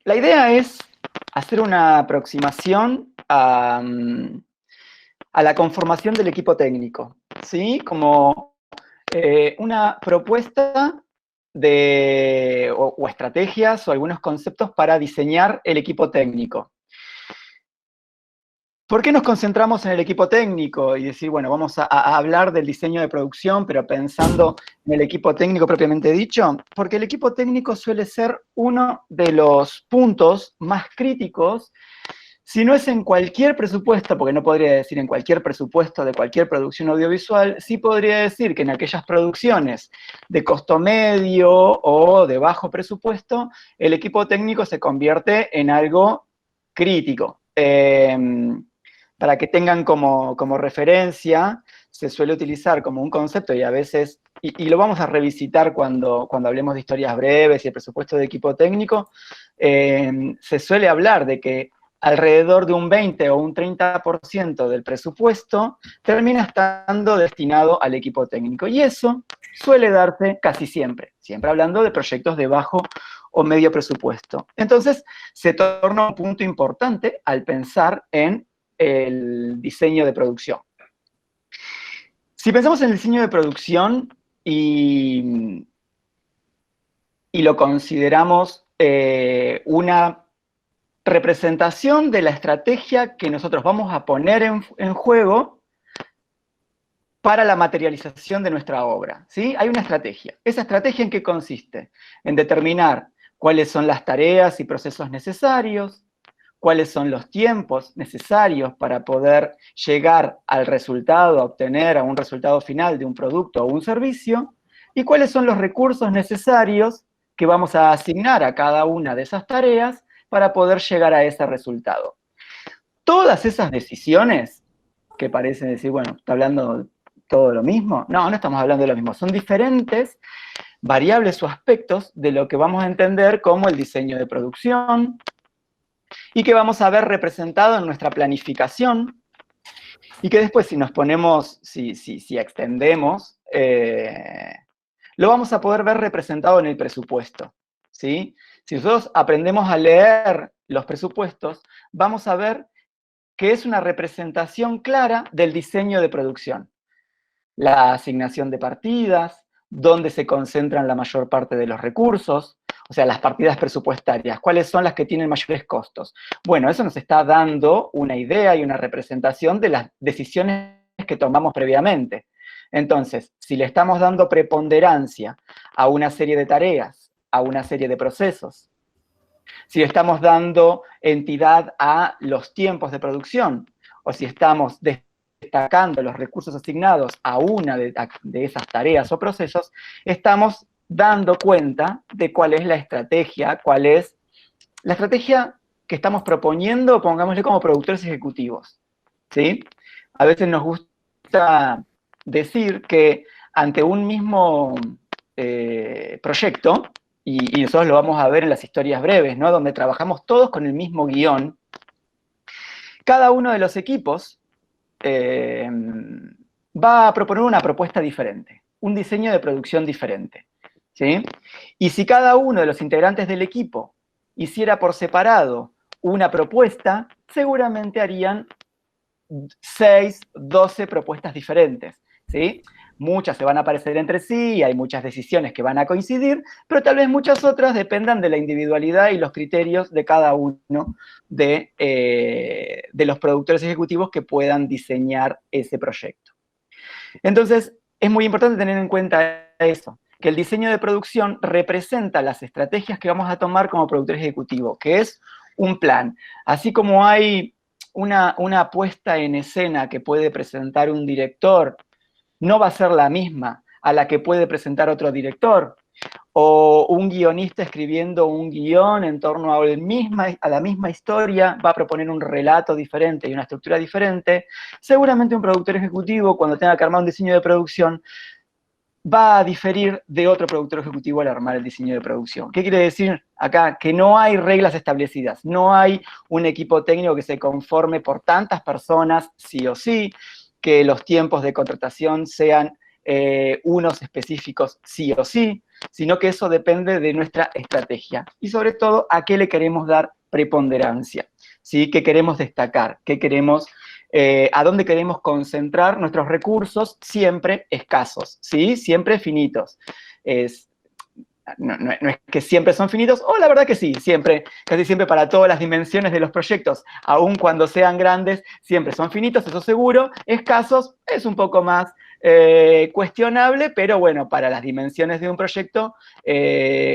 La idea es hacer una aproximación a la conformación del equipo técnico, ¿sí? Como una propuesta o estrategias o algunos conceptos para diseñar el equipo técnico. ¿Por qué nos concentramos en el equipo técnico y decir, bueno, vamos a hablar del diseño de producción, pero pensando en el equipo técnico propiamente dicho? Porque el equipo técnico suele ser uno de los puntos más críticos, si no es en cualquier presupuesto, porque no podría decir en cualquier presupuesto de cualquier producción audiovisual, sí podría decir que en aquellas producciones de costo medio o de bajo presupuesto, el equipo técnico se convierte en algo crítico. Para que tengan como referencia, se suele utilizar como un concepto y a veces, y lo vamos a revisitar cuando hablemos de historias breves y el presupuesto de equipo técnico, se suele hablar de que alrededor de un 20 o un 30% del presupuesto termina estando destinado al equipo técnico. Y eso suele darse casi siempre, siempre hablando de proyectos de bajo o medio presupuesto. Entonces, se torna un punto importante al pensar en el diseño de producción. Si pensamos en el diseño de producción y lo consideramos una representación de la estrategia que nosotros vamos a poner en juego para la materialización de nuestra obra, ¿sí? Hay una estrategia. ¿Esa estrategia en qué consiste? En determinar cuáles son las tareas y procesos necesarios, cuáles son los tiempos necesarios para poder llegar al resultado, a obtener a un resultado final de un producto o un servicio, y cuáles son los recursos necesarios que vamos a asignar a cada una de esas tareas para poder llegar a ese resultado. Todas esas decisiones, que parecen decir, bueno, está hablando todo lo mismo. No, no estamos hablando de lo mismo. Son diferentes variables o aspectos de lo que vamos a entender como el diseño de producción y que vamos a ver representado en nuestra planificación y que después si nos ponemos, si extendemos, lo vamos a poder ver representado en el presupuesto, ¿sí? Si nosotros aprendemos a leer los presupuestos, vamos a ver que es una representación clara del diseño de producción. La asignación de partidas, dónde se concentran la mayor parte de los recursos, o sea, las partidas presupuestarias, cuáles son las que tienen mayores costos. Bueno, eso nos está dando una idea y una representación de las decisiones que tomamos previamente. Entonces, si le estamos dando preponderancia a una serie de tareas, a una serie de procesos, si estamos dando entidad a los tiempos de producción, o si estamos destacando los recursos asignados a una de esas tareas o procesos, estamos dando cuenta de cuál es la estrategia que estamos proponiendo, pongámosle como productores ejecutivos, ¿sí? A veces nos gusta decir que ante un mismo proyecto, y nosotros lo vamos a ver en las historias breves, ¿no? Donde trabajamos todos con el mismo guión, cada uno de los equipos va a proponer una propuesta diferente, un diseño de producción diferente, ¿sí? Y si cada uno de los integrantes del equipo hiciera por separado una propuesta, seguramente harían 6, 12 propuestas diferentes, ¿sí? Muchas se van a parecer entre sí, hay muchas decisiones que van a coincidir, pero tal vez muchas otras dependan de la individualidad y los criterios de cada uno de los productores ejecutivos que puedan diseñar ese proyecto. Entonces, es muy importante tener en cuenta eso, que el diseño de producción representa las estrategias que vamos a tomar como productor ejecutivo, que es un plan. Así como hay una puesta en escena que puede presentar un director, no va a ser la misma a la que puede presentar otro director, o un guionista escribiendo un guión en torno a la misma historia, va a proponer un relato diferente y una estructura diferente. Seguramente un productor ejecutivo, cuando tenga que armar un diseño de producción, va a diferir de otro productor ejecutivo al armar el diseño de producción. ¿Qué quiere decir acá? Que no hay reglas establecidas, no hay un equipo técnico que se conforme por tantas personas, sí o sí, que los tiempos de contratación sean unos específicos sí o sí, sino que eso depende de nuestra estrategia. Y sobre todo, a qué le queremos dar preponderancia, ¿sí? ¿Qué queremos destacar? ¿Qué queremos, a dónde queremos concentrar nuestros recursos siempre escasos, ¿sí? Siempre finitos. No es que siempre son finitos, o la verdad que sí, siempre, casi siempre para todas las dimensiones de los proyectos, aun cuando sean grandes, siempre son finitos, eso seguro. Escasos es un poco más cuestionable, pero bueno, para las dimensiones de un proyecto,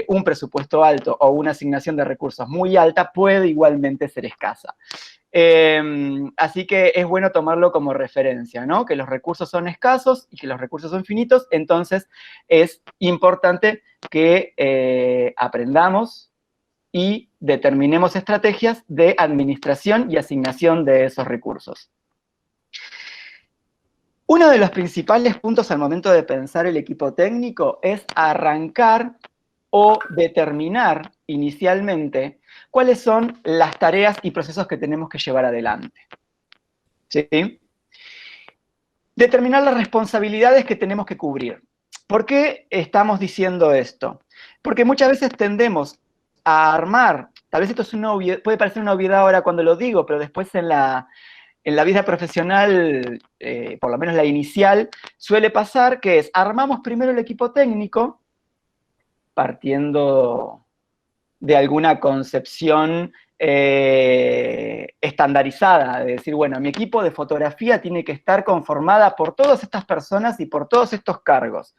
un presupuesto alto o una asignación de recursos muy alta puede igualmente ser escasa. Así que es bueno tomarlo como referencia, ¿no? Que los recursos son escasos y que los recursos son finitos, entonces es importante que aprendamos y determinemos estrategias de administración y asignación de esos recursos. Uno de los principales puntos al momento de pensar el equipo técnico es arrancar o determinar inicialmente cuáles son las tareas y procesos que tenemos que llevar adelante. ¿Sí? Determinar las responsabilidades que tenemos que cubrir. ¿Por qué estamos diciendo esto? Porque muchas veces tendemos a armar, tal vez esto es puede parecer una obviedad ahora cuando lo digo, pero después en la vida profesional, por lo menos la inicial, suele pasar que es, armamos primero el equipo técnico, partiendo de alguna concepción estandarizada, de decir, bueno, mi equipo de fotografía tiene que estar conformada por todas estas personas y por todos estos cargos.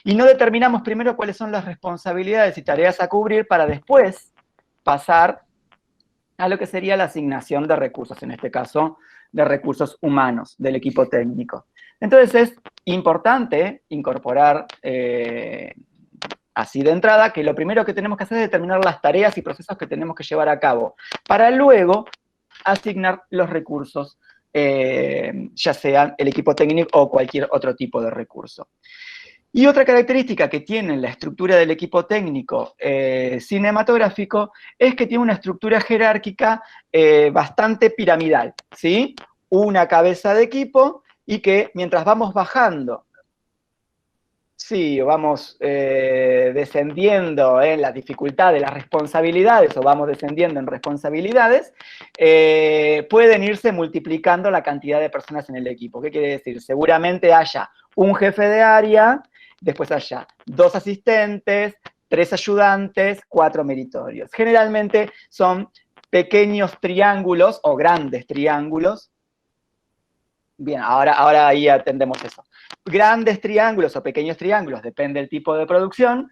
Y no determinamos primero cuáles son las responsabilidades y tareas a cubrir para después pasar a lo que sería la asignación de recursos, en este caso, de recursos humanos del equipo técnico. Entonces es importante incorporar así de entrada, que lo primero que tenemos que hacer es determinar las tareas y procesos que tenemos que llevar a cabo, para luego asignar los recursos, ya sean el equipo técnico o cualquier otro tipo de recurso. Y otra característica que tiene la estructura del equipo técnico cinematográfico es que tiene una estructura jerárquica bastante piramidal, ¿sí? Una cabeza de equipo y que mientras vamos bajando, sí, vamos descendiendo en la dificultad de las responsabilidades o vamos descendiendo en responsabilidades, pueden irse multiplicando la cantidad de personas en el equipo. ¿Qué quiere decir? Seguramente haya un jefe de área, después haya 2 asistentes, 3 ayudantes, 4 meritorios. Generalmente son pequeños triángulos o grandes triángulos. Bien, ahora ahí atendemos eso. Grandes triángulos o pequeños triángulos, depende del tipo de producción,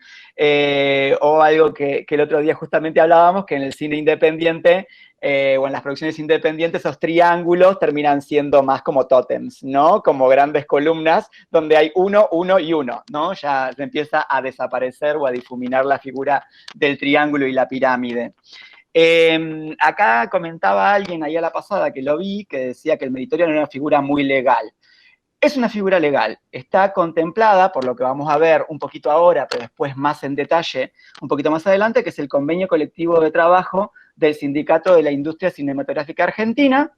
o algo que el otro día justamente hablábamos, que en el cine independiente o en las producciones independientes esos triángulos terminan siendo más como tótems, ¿no? Como grandes columnas donde hay uno, uno y uno, ¿no? Ya se empieza a desaparecer o a difuminar la figura del triángulo y la pirámide. Acá comentaba alguien ahí a la pasada que lo vi, que decía que el meritorio era una figura muy legal. Es una figura legal, está contemplada, por lo que vamos a ver un poquito ahora, pero después más en detalle, un poquito más adelante, que es el convenio colectivo de trabajo del Sindicato de la Industria Cinematográfica Argentina.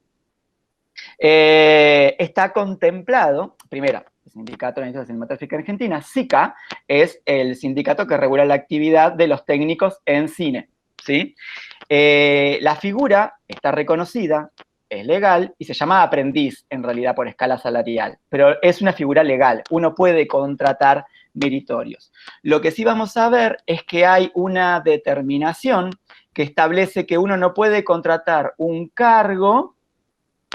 Está contemplado, primero, el Sindicato de la Industria Cinematográfica Argentina, SICA, es el sindicato que regula la actividad de los técnicos en cine, ¿sí? La figura está reconocida, es legal y se llama aprendiz, en realidad, por escala salarial, pero es una figura legal, uno puede contratar meritorios. Lo que sí vamos a ver es que hay una determinación que establece que uno no puede contratar un cargo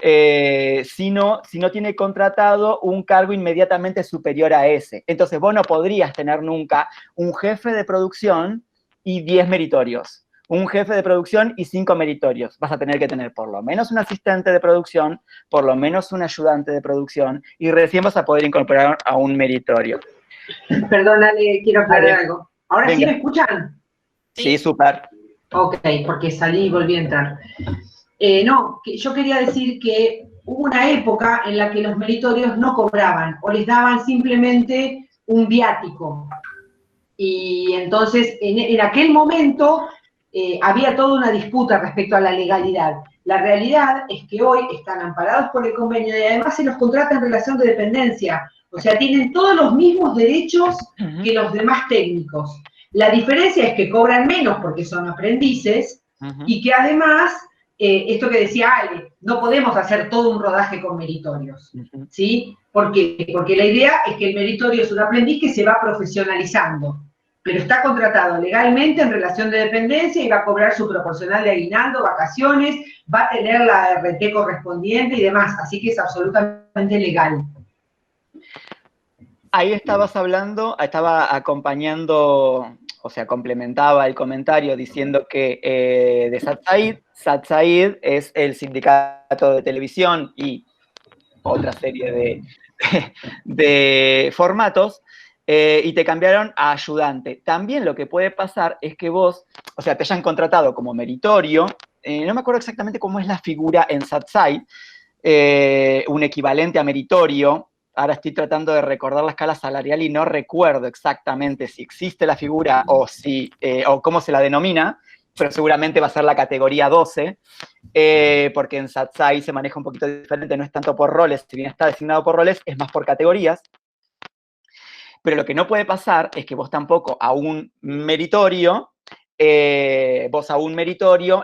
si no tiene contratado un cargo inmediatamente superior a ese. Entonces, vos no podrías tener nunca un jefe de producción y 10 meritorios. Un jefe de producción y 5 meritorios. Vas a tener que tener por lo menos un asistente de producción, por lo menos un ayudante de producción, y recién vas a poder incorporar a un meritorio. Perdón, Ale, quiero aclarar algo. ¿Ahora Venga. sí me escuchan? Sí, súper. Ok, porque salí y volví a entrar. No, yo quería decir que hubo una época en la que los meritorios no cobraban o les daban simplemente un viático. Y entonces, en aquel momento, había toda una disputa respecto a la legalidad. La realidad es que hoy están amparados por el convenio y además se los contrata en relación de dependencia. O sea, tienen todos los mismos derechos que los demás técnicos. La diferencia es que cobran menos porque son aprendices y que además, esto que decía Ale, no podemos hacer todo un rodaje con meritorios, ¿sí? Porque la idea es que el meritorio es un aprendiz que se va profesionalizando, pero está contratado legalmente en relación de dependencia y va a cobrar su proporcional de aguinaldo, vacaciones, va a tener la RT correspondiente y demás, así que es absolutamente legal. Ahí estabas hablando, estaba acompañando, o sea, complementaba el comentario diciendo que de Satsaid es el sindicato de televisión y otra serie de formatos, y te cambiaron a ayudante. También lo que puede pasar es que vos, o sea, te hayan contratado como meritorio, no me acuerdo exactamente cómo es la figura en Satsaid, un equivalente a meritorio. Ahora estoy tratando de recordar la escala salarial y no recuerdo exactamente si existe la figura o, o cómo se la denomina, pero seguramente va a ser la categoría 12, porque en Satsai se maneja un poquito diferente, no es tanto por roles, si bien está designado por roles, es más por categorías. Pero lo que no puede pasar es que vos tampoco a un meritorio,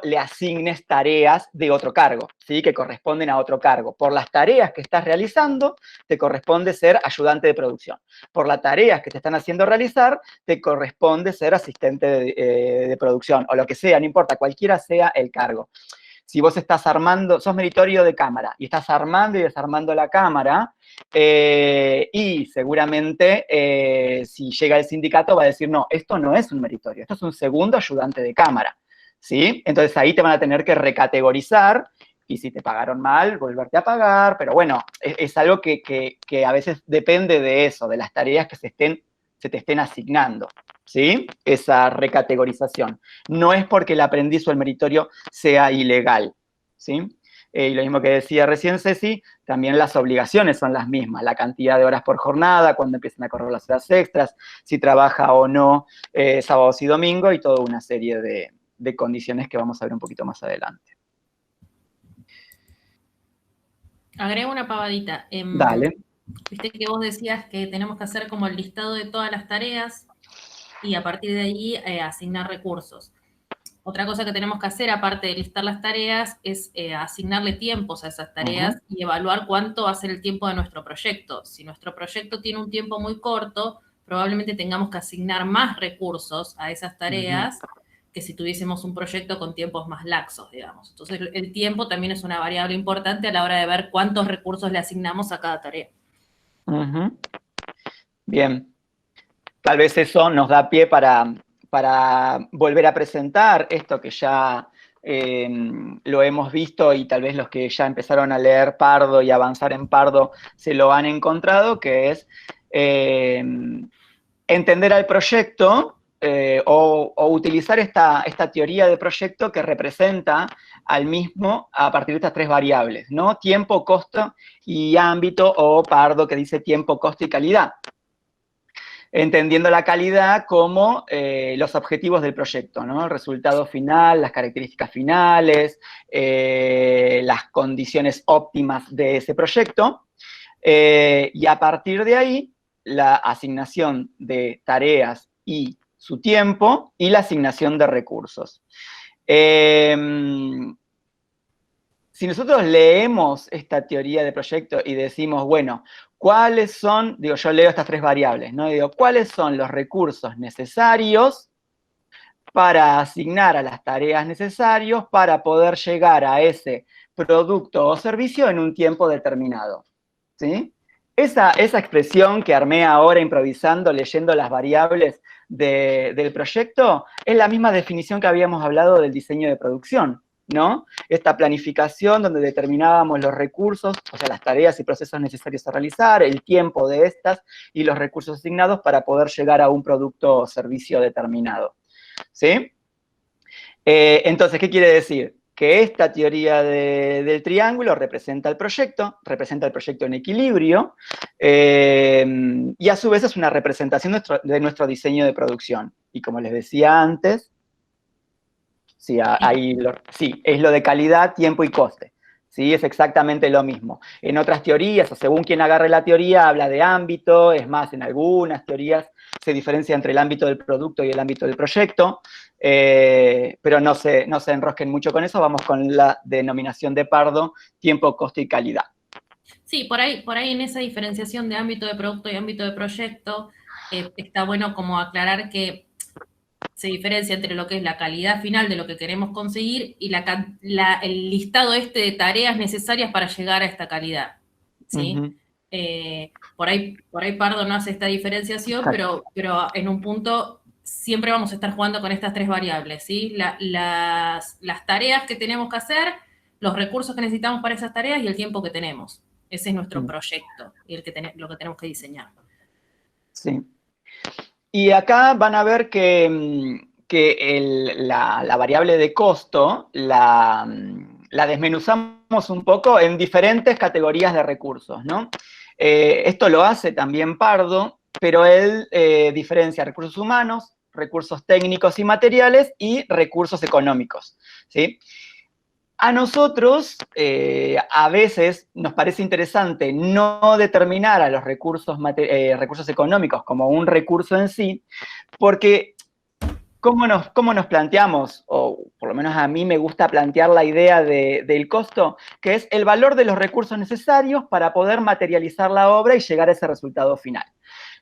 le asignes tareas de otro cargo, ¿sí? Que corresponden a otro cargo. Por las tareas que estás realizando, te corresponde ser ayudante de producción. Por las tareas que te están haciendo realizar, te corresponde ser asistente de producción, o lo que sea, no importa, cualquiera sea el cargo. Si vos estás armando, sos meritorio de cámara, y estás armando y desarmando la cámara, y seguramente si llega el sindicato va a decir, no, esto no es un meritorio, esto es un segundo ayudante de cámara, ¿sí? Entonces ahí te van a tener que recategorizar, y si te pagaron mal, volverte a pagar, pero bueno, es algo que a veces depende de eso, de las tareas que se te estén asignando, ¿sí? Esa recategorización. No es porque el aprendiz o el meritorio sea ilegal, ¿sí? Y lo mismo que decía recién Ceci, también las obligaciones son las mismas, la cantidad de horas por jornada, cuando empiezan a correr las horas extras, si trabaja o no sábados y domingos, y toda una serie de condiciones que vamos a ver un poquito más adelante. Agrego una pavadita. Dale. Viste que vos decías que tenemos que hacer como el listado de todas las tareas y a partir de ahí asignar recursos. Otra cosa que tenemos que hacer, aparte de listar las tareas, es asignarle tiempos a esas tareas y evaluar cuánto va a ser el tiempo de nuestro proyecto. Si nuestro proyecto tiene un tiempo muy corto, probablemente tengamos que asignar más recursos a esas tareas que si tuviésemos un proyecto con tiempos más laxos, digamos. Entonces, el tiempo también es una variable importante a la hora de ver cuántos recursos le asignamos a cada tarea. Bien. Tal vez eso nos da pie para volver a presentar esto que ya lo hemos visto, y tal vez los que ya empezaron a leer Pardo y avanzar en Pardo se lo han encontrado, que es entender al proyecto o utilizar esta teoría de proyecto que representa al mismo a partir de estas tres variables, ¿no? Tiempo, costo y ámbito, o Pardo que dice tiempo, costo y calidad. Entendiendo la calidad como los objetivos del proyecto, ¿no? El resultado final, las características finales, las condiciones óptimas de ese proyecto, y a partir de ahí, la asignación de tareas y su tiempo, y la asignación de recursos. Si nosotros leemos esta teoría de proyecto y decimos, bueno, ¿cuáles son? Digo, yo leo estas tres variables, ¿no? Digo, ¿cuáles son los recursos necesarios para asignar a las tareas necesarios para poder llegar a ese producto o servicio en un tiempo determinado? ¿Sí? Esa expresión que armé ahora improvisando, leyendo las variables del proyecto, es la misma definición que habíamos hablado del diseño de producción, ¿no? Esta planificación donde determinábamos los recursos, o sea, las tareas y procesos necesarios a realizar, el tiempo de estas y los recursos asignados para poder llegar a un producto o servicio determinado, ¿sí? Entonces, ¿qué quiere decir? Que esta teoría del triángulo representa el proyecto en equilibrio, y a su vez es una representación de nuestro diseño de producción. Y como les decía antes, sí, es lo de calidad, tiempo y coste, ¿sí? Es exactamente lo mismo. En otras teorías, o según quien agarre la teoría, habla de ámbito, es más, en algunas teorías se diferencia entre el ámbito del producto y el ámbito del proyecto, pero no se enrosquen mucho con eso, vamos con la denominación de Pardo, tiempo, costo y calidad. Sí, por ahí en esa diferenciación de ámbito de producto y ámbito de proyecto, está bueno como aclarar que se diferencia entre lo que es la calidad final de lo que queremos conseguir y el listado de tareas necesarias para llegar a esta calidad, ¿sí? Por ahí Pardo no hace esta diferenciación, pero en un punto siempre vamos a estar jugando con estas tres variables, ¿sí? Las tareas que tenemos que hacer, los recursos que necesitamos para esas tareas y el tiempo que tenemos. Ese es nuestro proyecto y lo que tenemos que diseñar. Sí. Y acá van a ver que la variable de costo la desmenuzamos un poco en diferentes categorías de recursos, ¿no? Esto lo hace también Pardo, pero él diferencia recursos humanos, recursos técnicos y materiales y recursos económicos, ¿sí? A nosotros, a veces, nos parece interesante no determinar a los recursos económicos como un recurso en sí, porque ¿cómo nos planteamos? O por lo menos a mí me gusta plantear la idea del costo, que es el valor de los recursos necesarios para poder materializar la obra y llegar a ese resultado final.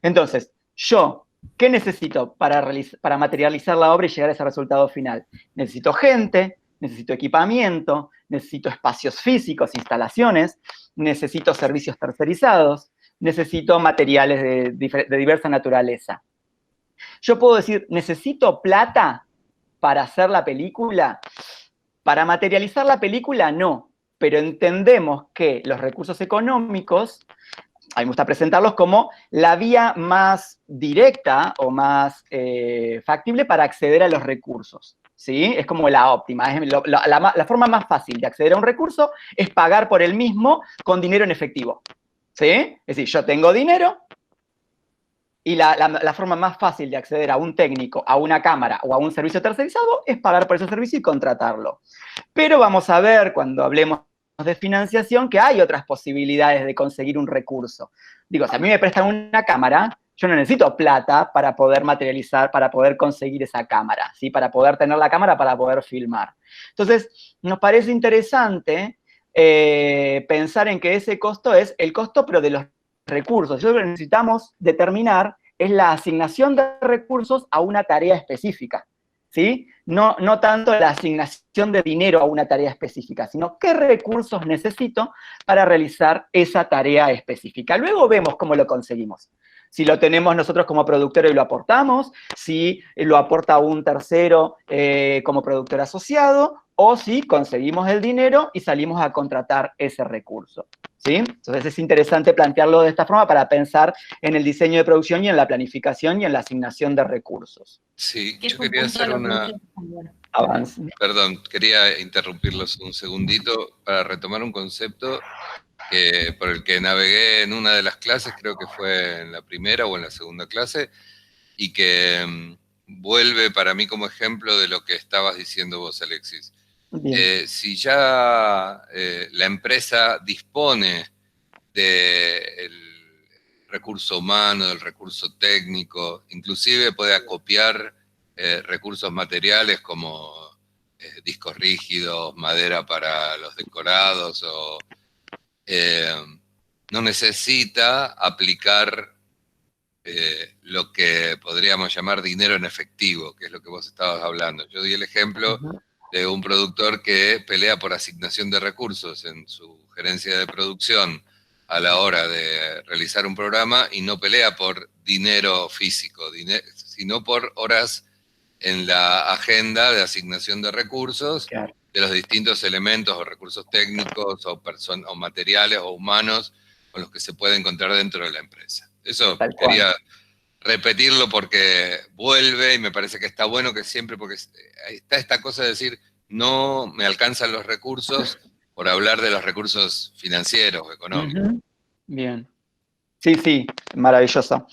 Entonces, yo, ¿qué necesito para materializar la obra y llegar a ese resultado final? Necesito gente, necesito equipamiento, necesito espacios físicos, instalaciones, necesito servicios tercerizados, necesito materiales de diversa naturaleza. Yo puedo decir, ¿necesito plata para hacer la película? Para materializar la película, no, pero entendemos que los recursos económicos, a mí me gusta presentarlos como la vía más directa o más factible para acceder a los recursos, ¿sí? Es como la óptima, es la forma más fácil de acceder a un recurso es pagar por el mismo con dinero en efectivo, ¿sí? Es decir, yo tengo dinero y la forma más fácil de acceder a un técnico, a una cámara o a un servicio tercerizado es pagar por ese servicio y contratarlo. Pero vamos a ver, cuando hablemos de financiación, que hay otras posibilidades de conseguir un recurso. Digo, si a mí me prestan una cámara, yo no necesito plata para poder materializar, para poder conseguir esa cámara, ¿sí? Para poder tener la cámara, para poder filmar. Entonces, nos parece interesante pensar en que ese costo es el costo, pero de los recursos. Lo que necesitamos determinar es la asignación de recursos a una tarea específica, ¿sí? No tanto la asignación de dinero a una tarea específica, sino qué recursos necesito para realizar esa tarea específica. Luego vemos cómo lo conseguimos. Si lo tenemos nosotros como productor y lo aportamos, si lo aporta un tercero como productor asociado, o si conseguimos el dinero y salimos a contratar ese recurso, ¿sí? Entonces es interesante plantearlo de esta forma para pensar en el diseño de producción y en la planificación y en la asignación de recursos. Sí, yo quería hacer avance. Perdón, quería interrumpirlos un segundito para retomar un concepto por el que navegué en una de las clases, creo que fue en la primera o en la segunda clase, y que vuelve para mí como ejemplo de lo que estabas diciendo vos, Alexis. Si ya la empresa dispone del recurso humano, del recurso técnico, inclusive puede acopiar recursos materiales como discos rígidos, madera para los decorados, o no necesita aplicar lo que podríamos llamar dinero en efectivo, que es lo que vos estabas hablando. Yo di el ejemplo de un productor que pelea por asignación de recursos en su gerencia de producción a la hora de realizar un programa y no pelea por dinero físico, sino por horas en la agenda de asignación de recursos, claro, de los distintos elementos o recursos técnicos o materiales o humanos con los que se puede encontrar dentro de la empresa. Eso quería repetirlo porque vuelve y me parece que está bueno que siempre, porque está esta cosa de decir, no me alcanzan los recursos por hablar de los recursos financieros, económicos. Bien. Sí, maravilloso.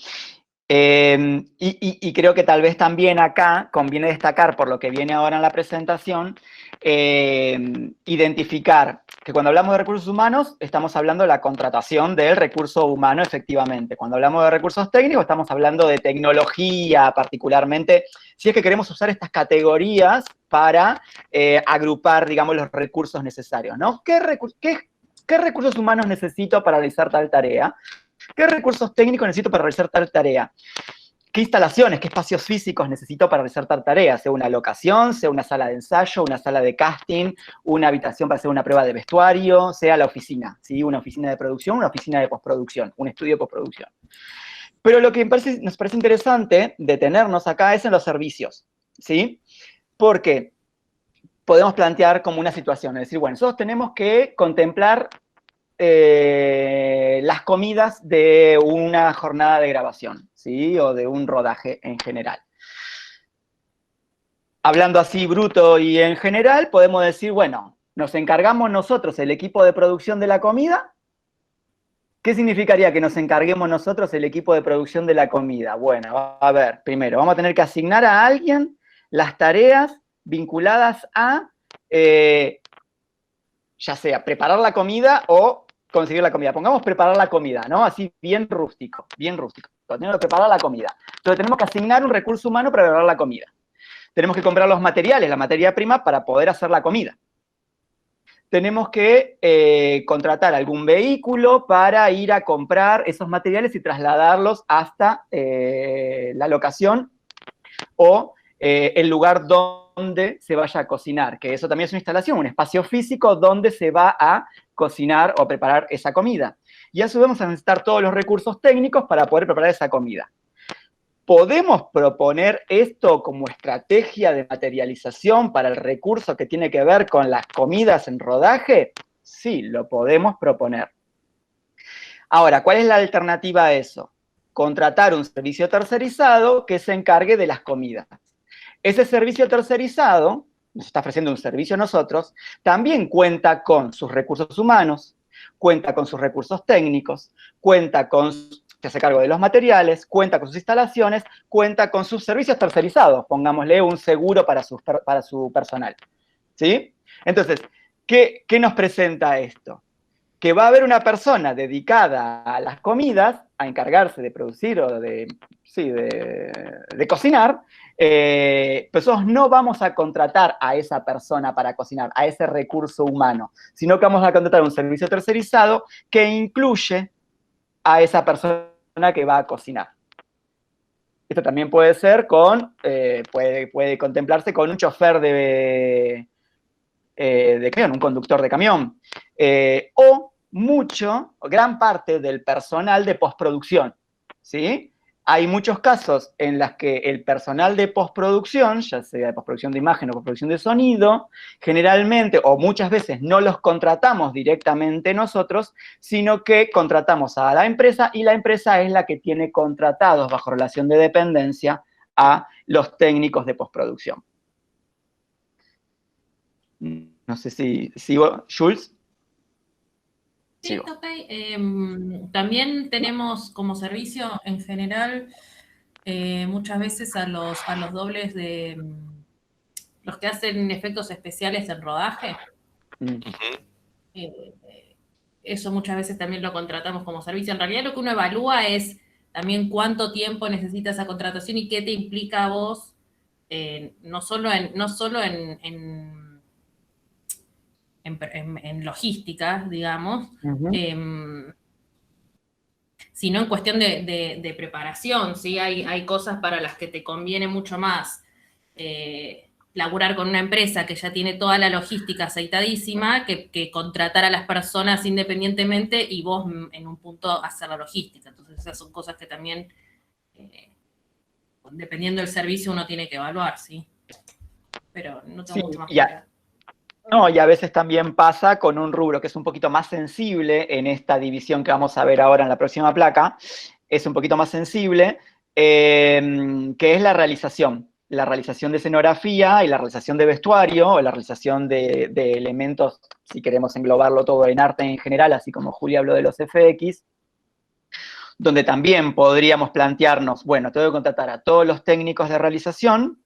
Y creo que tal vez también acá conviene destacar, por lo que viene ahora en la presentación, identificar que cuando hablamos de recursos humanos, estamos hablando de la contratación del recurso humano efectivamente. Cuando hablamos de recursos técnicos, estamos hablando de tecnología, particularmente, si es que queremos usar estas categorías para agrupar, digamos, los recursos necesarios, ¿no? ¿Qué recursos humanos necesito para realizar tal tarea? ¿Qué recursos técnicos necesito para realizar tal tarea? ¿Qué instalaciones, qué espacios físicos necesito para realizar tal tarea? Sea una locación, sea una sala de ensayo, una sala de casting, una habitación para hacer una prueba de vestuario, sea la oficina, ¿sí? Una oficina de producción, una oficina de postproducción, un estudio de postproducción. Pero lo que nos parece interesante detenernos acá es en los servicios, ¿sí? Porque podemos plantear como una situación, es decir, bueno, nosotros tenemos que contemplar las comidas de una jornada de grabación, ¿sí? O de un rodaje en general. Hablando así bruto y en general, podemos decir, bueno, nos encargamos nosotros, el equipo de producción de la comida. ¿Qué significaría que nos encarguemos nosotros, el equipo de producción de la comida? Bueno, a ver, primero, vamos a tener que asignar a alguien las tareas vinculadas a, ya sea preparar la comida o conseguir la comida. Pongamos preparar la comida, ¿no? Así bien rústico, bien rústico. Tenemos que preparar la comida. Entonces tenemos que asignar un recurso humano para preparar la comida. Tenemos que comprar los materiales, la materia prima, para poder hacer la comida. Tenemos que contratar algún vehículo para ir a comprar esos materiales y trasladarlos hasta la locación o el lugar donde se vaya a cocinar, que eso también es una instalación, un espacio físico donde se va a cocinar o preparar esa comida. Y a su vez vamos a necesitar todos los recursos técnicos para poder preparar esa comida. ¿Podemos proponer esto como estrategia de materialización para el recurso que tiene que ver con las comidas en rodaje? Sí, lo podemos proponer. Ahora, ¿cuál es la alternativa a eso? Contratar un servicio tercerizado que se encargue de las comidas. Ese servicio tercerizado, nos está ofreciendo un servicio a nosotros, también cuenta con sus recursos humanos, cuenta con sus recursos técnicos, cuenta con, se hace cargo de los materiales, cuenta con sus instalaciones, cuenta con sus servicios tercerizados, pongámosle un seguro para su personal, ¿sí? Entonces, ¿qué nos presenta esto? Que va a haber una persona dedicada a las comidas, a encargarse de producir o de cocinar, pero nosotros no vamos a contratar a esa persona para cocinar, a ese recurso humano, sino que vamos a contratar un servicio tercerizado que incluye a esa persona que va a cocinar. Esto también puede ser puede contemplarse con un chofer de camión, un conductor de camión, o gran parte del personal de postproducción, ¿sí? Hay muchos casos en los que el personal de postproducción, ya sea de postproducción de imagen o postproducción de sonido, generalmente o muchas veces no los contratamos directamente nosotros, sino que contratamos a la empresa y la empresa es la que tiene contratados bajo relación de dependencia a los técnicos de postproducción. No sé si sigo, Jules. Sí, ok. También tenemos como servicio en general muchas veces a los dobles de los que hacen efectos especiales en rodaje. Eso muchas veces también lo contratamos como servicio. En realidad lo que uno evalúa es también cuánto tiempo necesita esa contratación y qué te implica a vos, no solo en logística, digamos, sino en cuestión de preparación, ¿sí? Hay cosas para las que te conviene mucho más laburar con una empresa que ya tiene toda la logística aceitadísima que contratar a las personas independientemente y vos en un punto hacer la logística. Entonces esas son cosas que también, dependiendo del servicio, uno tiene que evaluar, ¿sí? Pero no tengo mucho más que agregar. No, y a veces también pasa con un rubro que es un poquito más sensible en esta división que vamos a ver ahora en la próxima placa, es un poquito más sensible, que es la realización de escenografía y la realización de vestuario, o la realización de elementos, si queremos englobarlo todo en arte en general, así como Julia habló de los FX, donde también podríamos plantearnos, bueno, tengo que contratar a todos los técnicos de realización,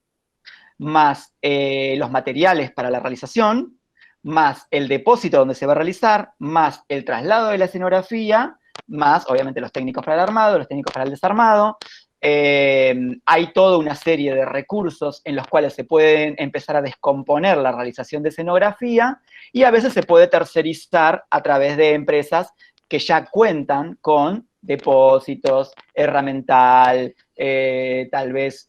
más los materiales para la realización, más el depósito donde se va a realizar, más el traslado de la escenografía, más, obviamente, los técnicos para el armado, los técnicos para el desarmado. Hay toda una serie de recursos en los cuales se pueden empezar a descomponer la realización de escenografía y a veces se puede tercerizar a través de empresas que ya cuentan con depósitos, herramental, tal vez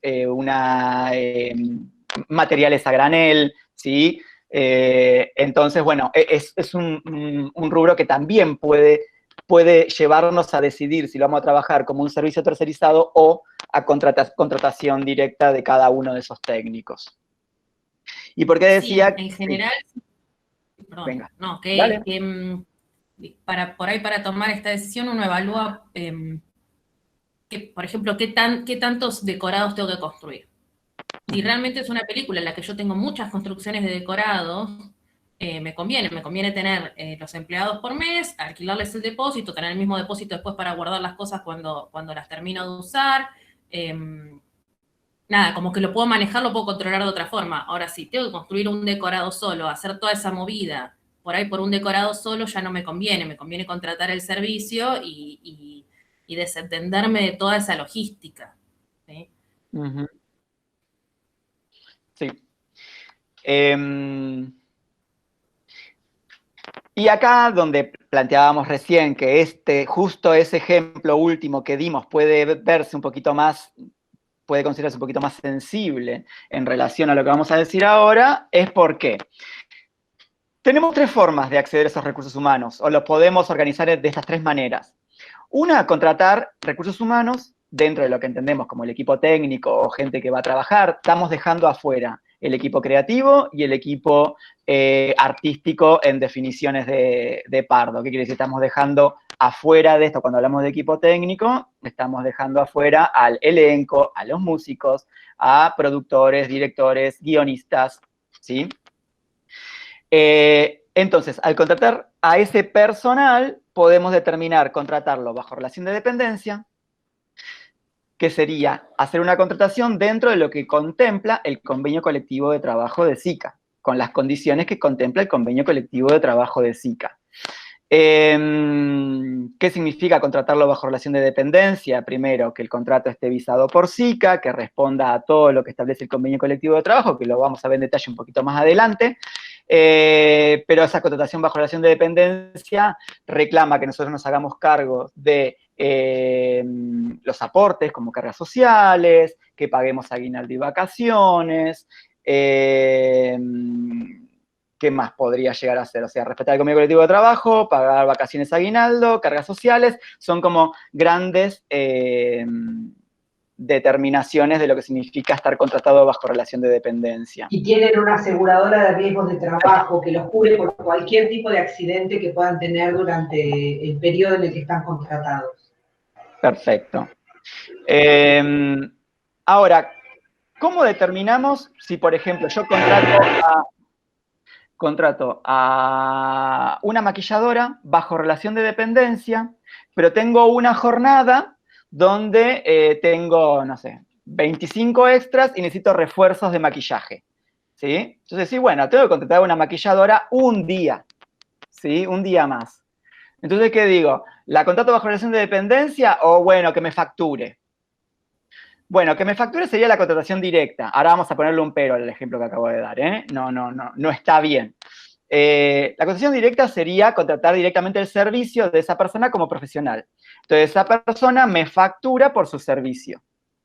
materiales a granel, ¿sí? Entonces, bueno, es un rubro que también puede llevarnos a decidir si lo vamos a trabajar como un servicio tercerizado o a contratación directa de cada uno de esos técnicos. ¿Y por qué decía? Sí, en general, perdón, Venga, no, dale. Para tomar esta decisión uno evalúa, por ejemplo, qué tantos decorados tengo que construir. Si realmente es una película en la que yo tengo muchas construcciones de decorados, me conviene tener los empleados por mes, alquilarles el depósito, tener el mismo depósito después para guardar las cosas cuando las termino de usar. Nada, como que lo puedo manejar, lo puedo controlar de otra forma. Ahora, si tengo que construir un decorado solo, hacer toda esa movida, por ahí por un decorado solo ya no me conviene contratar el servicio y desentenderme de toda esa logística. ¿Sí? Uh-huh. Sí. Y acá donde planteábamos recién que justo ese ejemplo último que dimos puede verse un poquito más, puede considerarse un poquito más sensible en relación a lo que vamos a decir ahora, es porque tenemos tres formas de acceder a esos recursos humanos, o los podemos organizar de estas tres maneras. Una, contratar recursos humanos dentro de lo que entendemos como el equipo técnico o gente que va a trabajar. Estamos dejando afuera el equipo creativo y el equipo artístico en definiciones de Pardo. ¿Qué quiere decir? Estamos dejando afuera de esto, cuando hablamos de equipo técnico, estamos dejando afuera al elenco, a los músicos, a productores, directores, guionistas, ¿sí? Entonces, al contratar a ese personal, podemos determinar contratarlo bajo relación de dependencia, que sería hacer una contratación dentro de lo que contempla el convenio colectivo de trabajo de SICA, con las condiciones que contempla el convenio colectivo de trabajo de SICA. ¿Qué significa contratarlo bajo relación de dependencia? Primero, que el contrato esté visado por SICA, que responda a todo lo que establece el convenio colectivo de trabajo, que lo vamos a ver en detalle un poquito más adelante, pero esa contratación bajo relación de dependencia reclama que nosotros nos hagamos cargo de los aportes como cargas sociales, que paguemos aguinaldo y vacaciones, ¿qué más podría llegar a ser? O sea, respetar el convenio colectivo de trabajo, pagar vacaciones, aguinaldo, cargas sociales, son como grandes determinaciones de lo que significa estar contratado bajo relación de dependencia. Y tienen una aseguradora de riesgos de trabajo que los cubre por cualquier tipo de accidente que puedan tener durante el periodo en el que están contratados. Perfecto. Ahora, ¿cómo determinamos si, por ejemplo, yo contrato a una maquilladora bajo relación de dependencia, pero tengo una jornada donde tengo, no sé, 25 extras y necesito refuerzos de maquillaje, ¿sí? Entonces, sí, bueno, tengo que contratar a una maquilladora un día, ¿sí? Un día más. Entonces, ¿qué digo? ¿La contrato bajo relación de dependencia o, bueno, que me facture? Bueno, que me facture sería la contratación directa. Ahora vamos a ponerle un pero al ejemplo que acabo de dar, ¿eh? No está bien. La contratación directa sería contratar directamente el servicio de esa persona como profesional. Entonces, esa persona me factura por su servicio,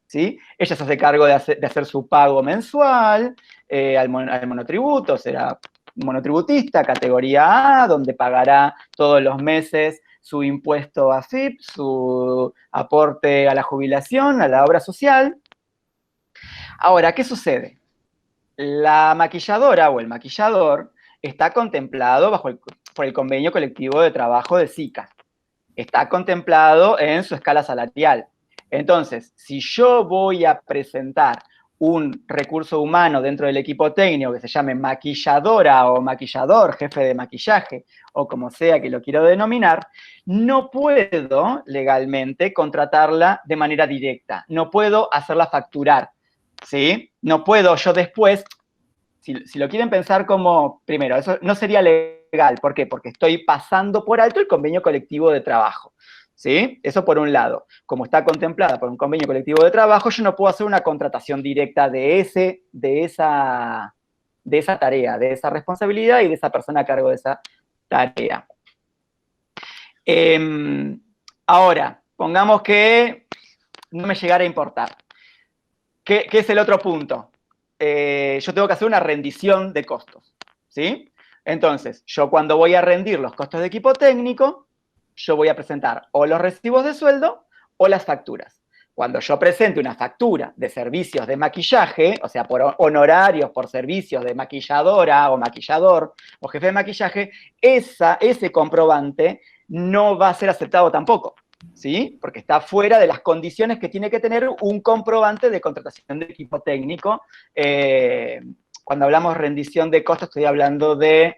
¿sí? Ella se hace cargo de hacer su pago mensual al monotributo, será monotributista, categoría A, donde pagará todos los meses su impuesto a AFIP, su aporte a la jubilación, a la obra social. Ahora, ¿qué sucede? La maquilladora o el maquillador está contemplado por el convenio colectivo de trabajo de SICA. Está contemplado en su escala salarial. Entonces, si yo voy a presentar un recurso humano dentro del equipo técnico que se llame maquilladora o maquillador, jefe de maquillaje, o como sea que lo quiero denominar, no puedo legalmente contratarla de manera directa, no puedo hacerla facturar. ¿sí? No puedo yo después, si lo quieren pensar como, primero, eso no sería legal. ¿Por qué? Porque estoy pasando por alto el convenio colectivo de trabajo, ¿sí? Eso por un lado. Como está contemplada por un convenio colectivo de trabajo, yo no puedo hacer una contratación directa de esa tarea, de esa responsabilidad y de esa persona a cargo de esa tarea. Ahora, pongamos que no me llegara a importar. ¿Qué es el otro punto? Yo tengo que hacer una rendición de costos, ¿sí? Entonces, yo cuando voy a rendir los costos de equipo técnico, yo voy a presentar o los recibos de sueldo o las facturas. Cuando yo presente una factura de servicios de maquillaje, o sea, por honorarios, por servicios de maquilladora o maquillador o jefe de maquillaje, ese comprobante no va a ser aceptado tampoco, ¿sí? Porque está fuera de las condiciones que tiene que tener un comprobante de contratación de equipo técnico. Cuando hablamos rendición de costos, estoy hablando de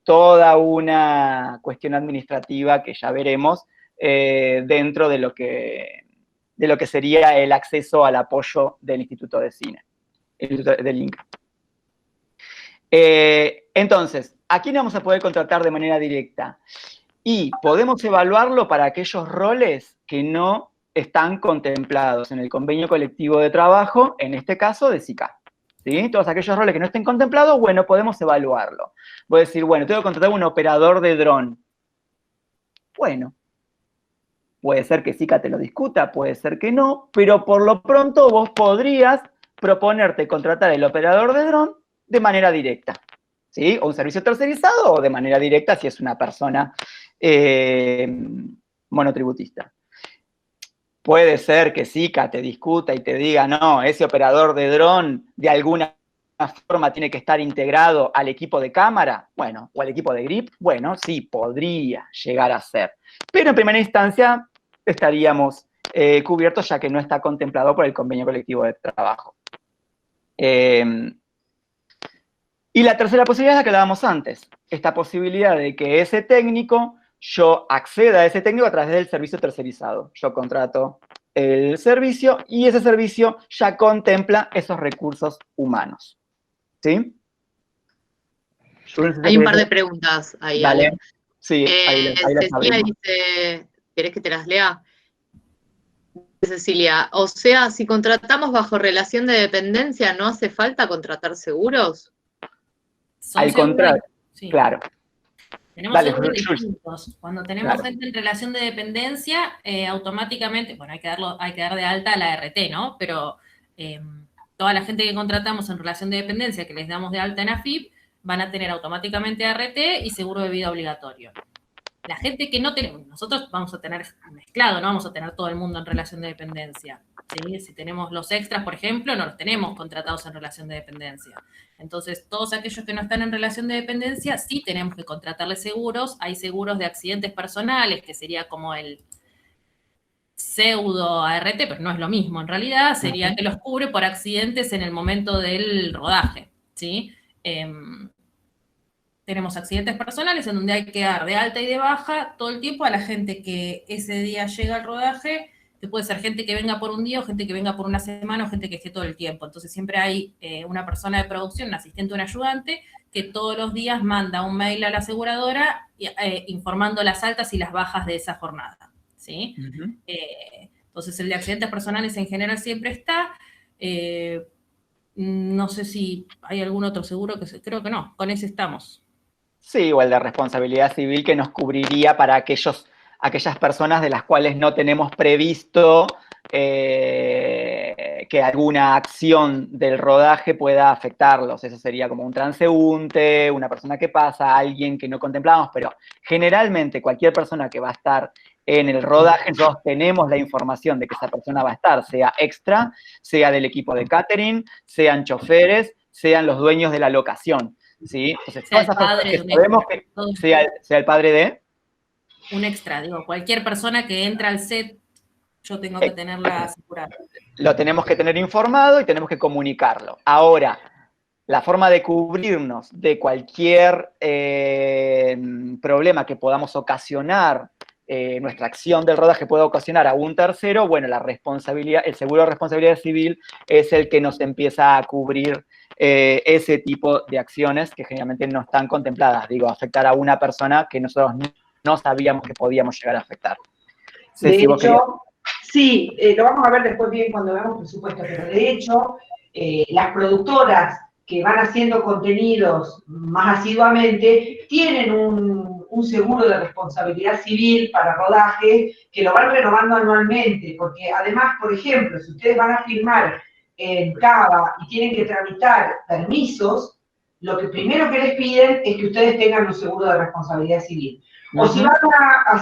toda una cuestión administrativa que ya veremos dentro de lo que sería el acceso al apoyo del Instituto de Cine, del INCA. Entonces, ¿a quién vamos a poder contratar de manera directa? Y podemos evaluarlo para aquellos roles que no están contemplados en el convenio colectivo de trabajo, en este caso de SICA, ¿sí? Todos aquellos roles que no estén contemplados, bueno, podemos evaluarlo. Voy a decir, bueno, tengo que contratar un operador de dron. Bueno, puede ser que SICA te lo discuta, puede ser que no, pero por lo pronto vos podrías proponerte contratar el operador de dron de manera directa, ¿sí? O un servicio tercerizado o de manera directa si es una persona monotributista. Puede ser que SICA te discuta y te diga, no, ese operador de dron de alguna forma tiene que estar integrado al equipo de cámara, bueno, o al equipo de grip, bueno, sí, podría llegar a ser. Pero en primera instancia estaríamos cubiertos ya que no está contemplado por el convenio colectivo de trabajo. Y la tercera posibilidad es la que hablábamos antes, esta posibilidad de que ese técnico, yo acceda a ese técnico a través del servicio tercerizado. Yo contrato el servicio y ese servicio ya contempla esos recursos humanos. ¿Sí? Hay un par de preguntas ahí, Dale. Ale. Sí, ahí las Cecilia abrimos. dice, ¿querés que te las lea? Cecilia, o sea, si contratamos bajo relación de dependencia, ¿no hace falta contratar seguros? Al contrario, sí. Claro. Tenemos Dale, seguros Jules. distintos. Cuando tenemos gente en relación de dependencia, automáticamente, bueno, hay que dar de alta a la RT, ¿no? Pero toda la gente que contratamos en relación de dependencia, que les damos de alta en AFIP, van a tener automáticamente ART y seguro de vida obligatorio. La gente que no tenemos, nosotros vamos a tener mezclado, no vamos a tener todo el mundo en relación de dependencia, ¿sí? Si tenemos los extras, por ejemplo, no los tenemos contratados en relación de dependencia. Entonces, todos aquellos que no están en relación de dependencia, sí tenemos que contratarles seguros. Hay seguros de accidentes personales, que sería como el pseudo ART, pero no es lo mismo. En realidad, sería que los cubre por accidentes en el momento del rodaje, ¿sí? Tenemos accidentes personales en donde hay que dar de alta y de baja todo el tiempo a la gente que ese día llega al rodaje, que puede ser gente que venga por un día o gente que venga por una semana o gente que esté todo el tiempo. Entonces siempre hay una persona de producción, un asistente o un ayudante, que todos los días manda un mail a la aseguradora informando las altas y las bajas de esa jornada, ¿sí? Entonces el de accidentes personales en general siempre está. No sé si hay algún otro seguro, creo que no, con ese estamos. Sí, o el de responsabilidad civil que nos cubriría para aquellas personas de las cuales no tenemos previsto que alguna acción del rodaje pueda afectarlos. Eso sería como un transeúnte, una persona que pasa, alguien que no contemplamos, pero generalmente cualquier persona que va a estar en el rodaje, nosotros tenemos la información de que esa persona va a estar, sea extra, sea del equipo de catering, sean choferes, sean los dueños de la locación. ¿Sí? Entonces, todas esas personas que sabemos que sea el padre de un extra, digo, cualquier persona que entra al set, yo tengo que tenerla asegurada. Lo tenemos que tener informado y tenemos que comunicarlo. Ahora, la forma de cubrirnos de cualquier problema que podamos ocasionar nuestra acción del rodaje puede ocasionar a un tercero, bueno, el seguro de responsabilidad civil es el que nos empieza a cubrir ese tipo de acciones que generalmente no están contempladas. Digo, afectar a una persona que nosotros no sabíamos que podíamos llegar a afectar. De hecho, sí, lo vamos a ver después bien cuando veamos presupuesto, pero de hecho, las productoras que van haciendo contenidos más asiduamente tienen un seguro de responsabilidad civil para rodaje que lo van renovando anualmente, porque además, por ejemplo, si ustedes van a filmar en Cava y tienen que tramitar permisos, lo que primero que les piden es que ustedes tengan un seguro de responsabilidad civil. O si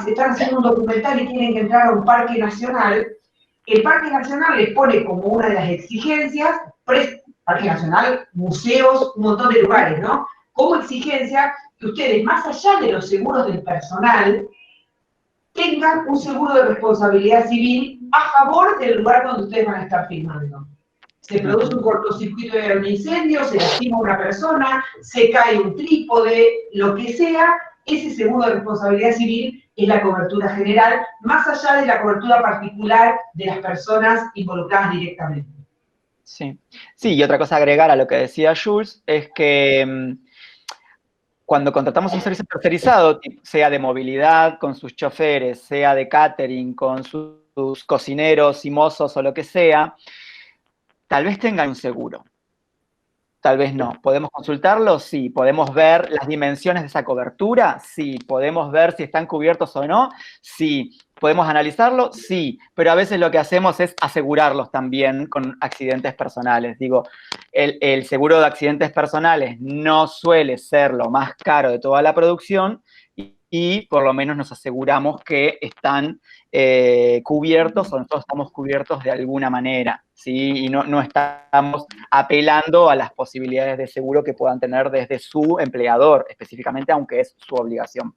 están haciendo un documental y tienen que entrar a un parque nacional, el parque nacional les pone como una de las exigencias, parque nacional, museos, un montón de lugares, ¿no? Como exigencia que ustedes, más allá de los seguros del personal, tengan un seguro de responsabilidad civil a favor del lugar donde ustedes van a estar filmando. Se produce un cortocircuito de un incendio, se lastima una persona, se cae un trípode, lo que sea, ese seguro de responsabilidad civil es la cobertura general, más allá de la cobertura particular de las personas involucradas directamente. Sí, y otra cosa a agregar a lo que decía Jules es que cuando contratamos un servicio tercerizado, sea de movilidad con sus choferes, sea de catering con sus cocineros y mozos o lo que sea, tal vez tengan un seguro. Tal vez no. ¿Podemos consultarlo? Sí. ¿Podemos ver las dimensiones de esa cobertura? Sí. ¿Podemos ver si están cubiertos o no? Sí. ¿Podemos analizarlo? Sí. Pero a veces lo que hacemos es asegurarlos también con accidentes personales. Digo, el seguro de accidentes personales no suele ser lo más caro de toda la producción y por lo menos nos aseguramos que están cubiertos o nosotros estamos cubiertos de alguna manera, ¿sí? Y no estamos apelando a las posibilidades de seguro que puedan tener desde su empleador, específicamente, aunque es su obligación.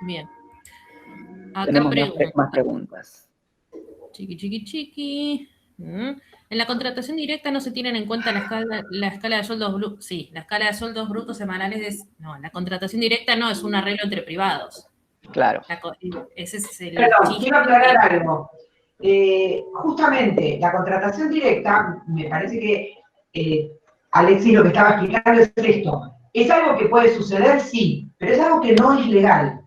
Bien. Acá tenemos más preguntas. Chiqui. En la contratación directa no se tienen en cuenta la escala de sueldos brutos. Sí, la escala de sueldos brutos semanales no, la contratación directa no es un arreglo entre privados. Claro. Ese es el Perdón, quiero aclarar algo. Justamente, la contratación directa, me parece que Alexis lo que estaba explicando es esto. ¿Es algo que puede suceder? Sí, pero es algo que no es legal.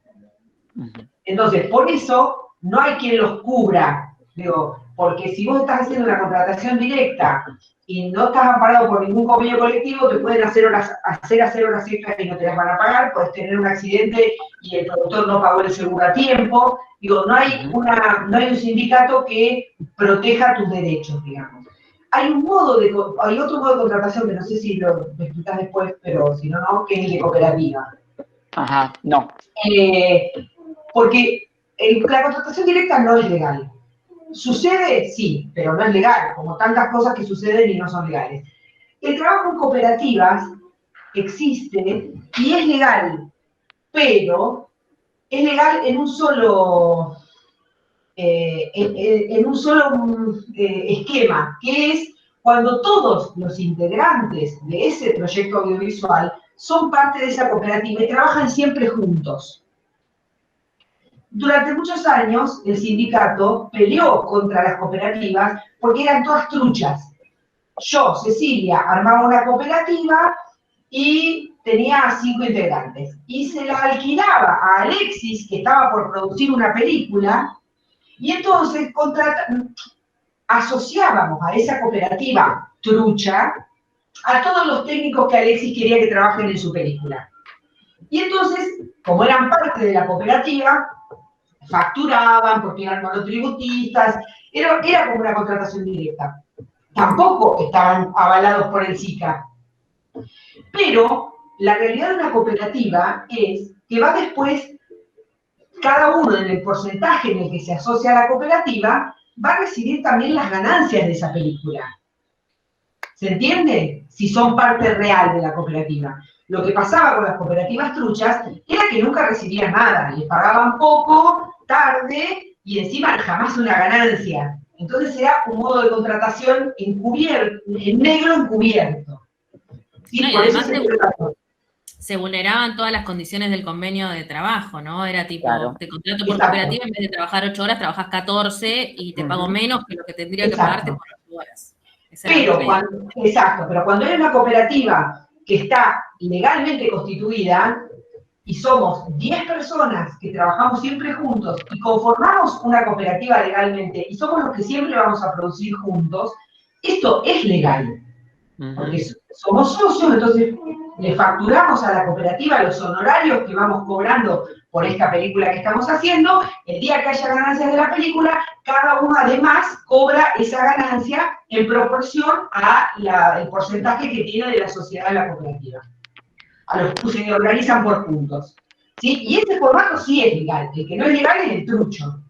Entonces, por eso no hay quien los cubra. Digo, porque si vos estás haciendo una contratación directa y no estás amparado por ningún convenio colectivo, te pueden hacer horas extras y no te las van a pagar, puedes tener un accidente y el productor no pagó el seguro a tiempo. Digo, no hay un sindicato que proteja tus derechos, digamos. Hay otro modo de contratación que no sé si lo explicás después, pero si no, que es el de cooperativa. Ajá, no. Porque la contratación directa no es legal. ¿Sucede? Sí, pero no es legal, como tantas cosas que suceden y no son legales. El trabajo en cooperativas existe y es legal, pero es legal en un solo esquema, que es cuando todos los integrantes de ese proyecto audiovisual son parte de esa cooperativa y trabajan siempre juntos. Durante muchos años, el sindicato peleó contra las cooperativas porque eran todas truchas. Yo, Cecilia, armaba una cooperativa y tenía 5 integrantes. Y se la alquilaba a Alexis, que estaba por producir una película, y entonces asociábamos a esa cooperativa trucha a todos los técnicos que Alexis quería que trabajen en su película. Y entonces, como eran parte de la cooperativa, facturaban porque eran monotributistas, era como una contratación directa. Tampoco estaban avalados por el SICA. Pero la realidad de una cooperativa es que va después, cada uno en el porcentaje en el que se asocia a la cooperativa, va a recibir también las ganancias de esa película. ¿Se entiende? Si son parte real de la cooperativa. Lo que pasaba con las cooperativas truchas era que nunca recibían nada, les pagaban poco, tarde, y encima jamás una ganancia. Entonces era un modo de contratación encubierto, en negro encubierto. Sí, no, y por además eso se vulneraban todas las condiciones del convenio de trabajo, ¿no? Era tipo, Claro. te contrato por Exacto. cooperativa, en vez de trabajar 8 horas, trabajas 14 y te pago Ujú. menos que lo que tendría que Exacto. pagarte por 8 horas. Ese era el Pero problema. exacto, pero cuando hay una cooperativa que está legalmente constituida y somos 10 personas que trabajamos siempre juntos y conformamos una cooperativa legalmente y somos los que siempre vamos a producir juntos, esto es legal. Porque somos socios, entonces le facturamos a la cooperativa los honorarios que vamos cobrando por esta película que estamos haciendo. El día que haya ganancias de la película, cada uno además cobra esa ganancia en proporción al porcentaje que tiene de la sociedad de la cooperativa. Se organizan por puntos. ¿Sí? Y ese formato sí es legal. El que no es legal es el trucho.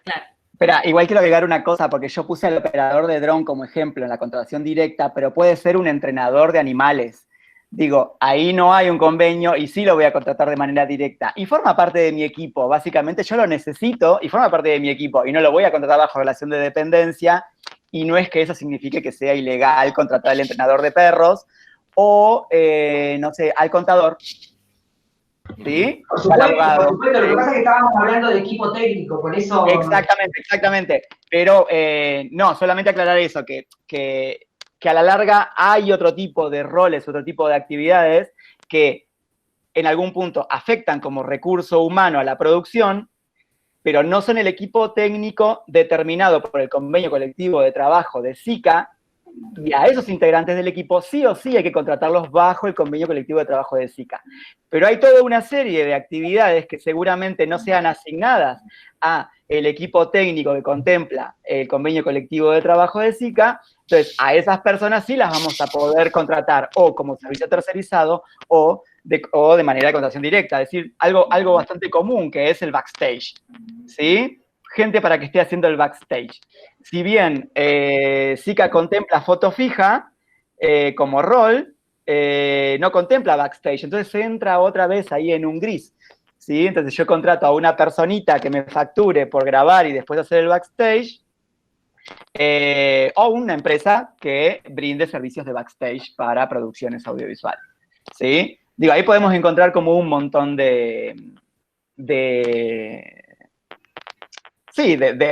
Claro. Espera, igual quiero agregar una cosa, porque yo puse al operador de dron como ejemplo en la contratación directa, pero puede ser un entrenador de animales. Digo, ahí no hay un convenio y sí lo voy a contratar de manera directa. Y forma parte de mi equipo, básicamente yo lo necesito y forma parte de mi equipo. Y no lo voy a contratar bajo relación de dependencia, y no es que eso signifique que sea ilegal contratar al entrenador de perros o, no sé, al contador. ¿Sí? Por O al supuesto, abogado. lo que pasa es que estábamos hablando de equipo técnico, por eso... Exactamente. Pero no, solamente aclarar eso, que a la larga hay otro tipo de roles, otro tipo de actividades que en algún punto afectan como recurso humano a la producción, pero no son el equipo técnico determinado por el convenio colectivo de trabajo de SICA, y a esos integrantes del equipo sí o sí hay que contratarlos bajo el convenio colectivo de trabajo de SICA. Pero hay toda una serie de actividades que seguramente no sean asignadas a el equipo técnico que contempla el convenio colectivo de trabajo de SICA, entonces a esas personas sí las vamos a poder contratar o como servicio tercerizado o de manera de contratación directa, es decir, algo bastante común que es el backstage, ¿sí? Gente para que esté haciendo el backstage. Si bien SICA contempla foto fija como rol, no contempla backstage, entonces se entra otra vez ahí en un gris, ¿sí? Entonces yo contrato a una personita que me facture por grabar y después hacer el backstage, o una empresa que brinde servicios de backstage para producciones audiovisuales, ¿sí? Digo, ahí podemos encontrar como un montón de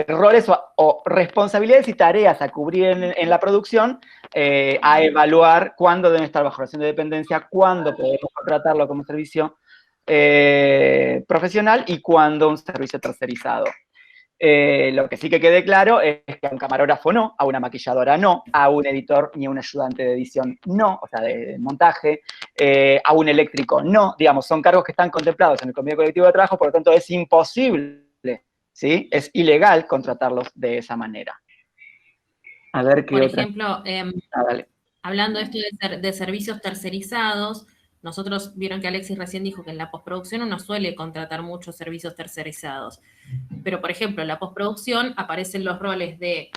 roles o responsabilidades y tareas a cubrir en la producción, a evaluar cuándo deben estar bajo relación de dependencia, cuándo podemos contratarlo como servicio profesional y cuándo un servicio tercerizado. Lo que sí que quede claro es que a un camarógrafo no, a una maquilladora no, a un editor ni a un ayudante de edición no, o sea, de montaje, a un eléctrico no, digamos, son cargos que están contemplados en el convenio colectivo de trabajo, por lo tanto es imposible, ¿sí? Es ilegal contratarlos de esa manera. A ver qué Por otra. ejemplo, Dale. hablando de esto de servicios tercerizados, nosotros vieron que Alexis recién dijo que en la postproducción uno suele contratar muchos servicios tercerizados. Pero, por ejemplo, en la postproducción aparecen los roles de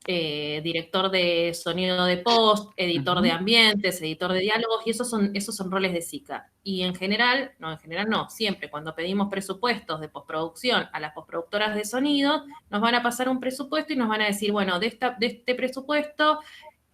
director de sonido de post, editor de ambientes, editor de diálogos, y esos son roles de SICA. Y en general no, siempre cuando pedimos presupuestos de postproducción a las postproductoras de sonido, nos van a pasar un presupuesto y nos van a decir, bueno, de este presupuesto,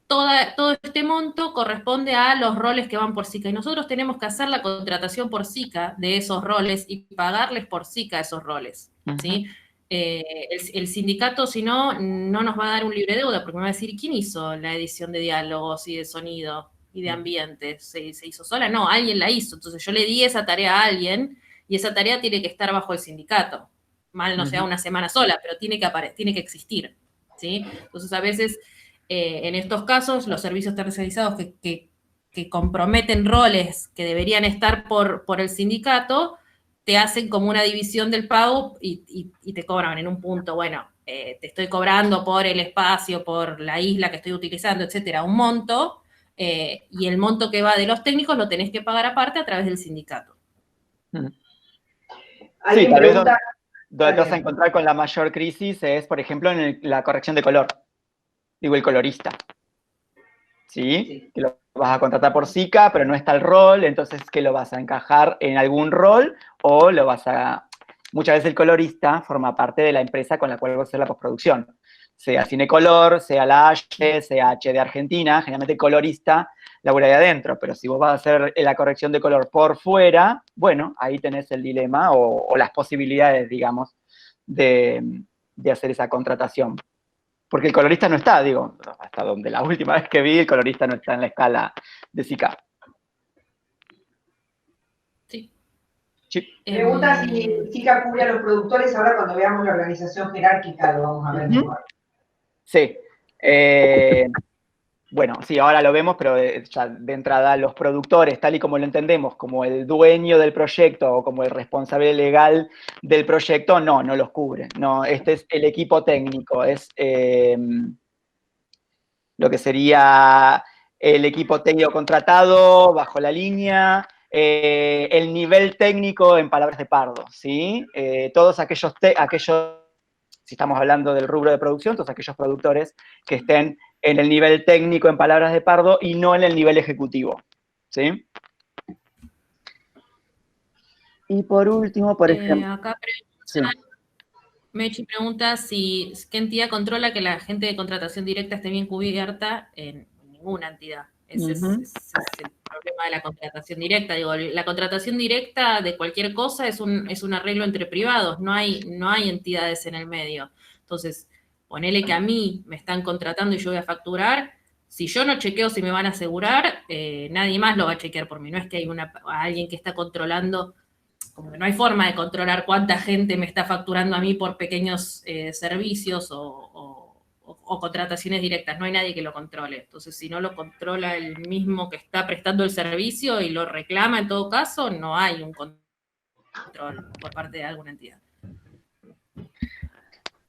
todo este monto corresponde a los roles que van por SICA. Y nosotros tenemos que hacer la contratación por SICA de esos roles y pagarles por SICA esos roles, ¿sí? El sindicato, si no, no nos va a dar un libre deuda, porque me va a decir, ¿quién hizo la edición de diálogos y de sonido y de ambientes? ¿Se hizo sola? No, alguien la hizo. Entonces yo le di esa tarea a alguien y esa tarea tiene que estar bajo el sindicato. Mal no sea una semana sola, pero tiene que existir, ¿sí? Entonces a veces, en estos casos, los servicios tercerizados que comprometen roles que deberían estar por el sindicato, te hacen como una división del pago y te cobran en un punto, bueno, te estoy cobrando por el espacio, por la isla que estoy utilizando, etcétera, un monto, y el monto que va de los técnicos lo tenés que pagar aparte a través del sindicato. Sí, tal vez donde te vas a encontrar con la mayor crisis es, por ejemplo, en la corrección de color. Digo, el colorista. ¿Sí? Que lo vas a contratar por SICA, pero no está el rol, entonces ¿qué lo vas a encajar en algún rol o lo vas a... Muchas veces el colorista forma parte de la empresa con la cual vas a hacer la postproducción. Sea Cinecolor, sea la H, sea H de Argentina, generalmente el colorista labura ahí adentro, pero si vos vas a hacer la corrección de color por fuera, bueno, ahí tenés el dilema o las posibilidades, digamos, de hacer esa contratación. Porque el colorista no está, digo, hasta donde la última vez que vi, el colorista no está en la escala de SICA. Sí. Sí. Pregunta si SICA cubre a los productores, ahora cuando veamos la organización jerárquica lo vamos a ver mejor. Sí. Bueno, sí, ahora lo vemos, pero ya de entrada los productores, tal y como lo entendemos, como el dueño del proyecto o como el responsable legal del proyecto, no los cubre. No, este es el equipo técnico, es lo que sería el equipo técnico contratado bajo la línea, el nivel técnico en palabras de Pardo, ¿sí? Todos aquellos, si estamos hablando del rubro de producción, todos aquellos productores que estén en el nivel técnico en palabras de Pardo y no en el nivel ejecutivo, ¿sí? Y por último, por ejemplo... Acá Sí. Mechi pregunta qué entidad controla que la gente de contratación directa esté bien cubierta. En ninguna entidad. Ese es el problema de la contratación directa. Digo, la contratación directa de cualquier cosa es un arreglo entre privados, no hay entidades en el medio. Entonces, ponele que a mí me están contratando y yo voy a facturar. Si yo no chequeo si me van a asegurar, nadie más lo va a chequear por mí. No es que hay alguien que está controlando, como que no hay forma de controlar cuánta gente me está facturando a mí por pequeños servicios o contrataciones directas. No hay nadie que lo controle. Entonces, si no lo controla el mismo que está prestando el servicio y lo reclama en todo caso, no hay un control por parte de alguna entidad.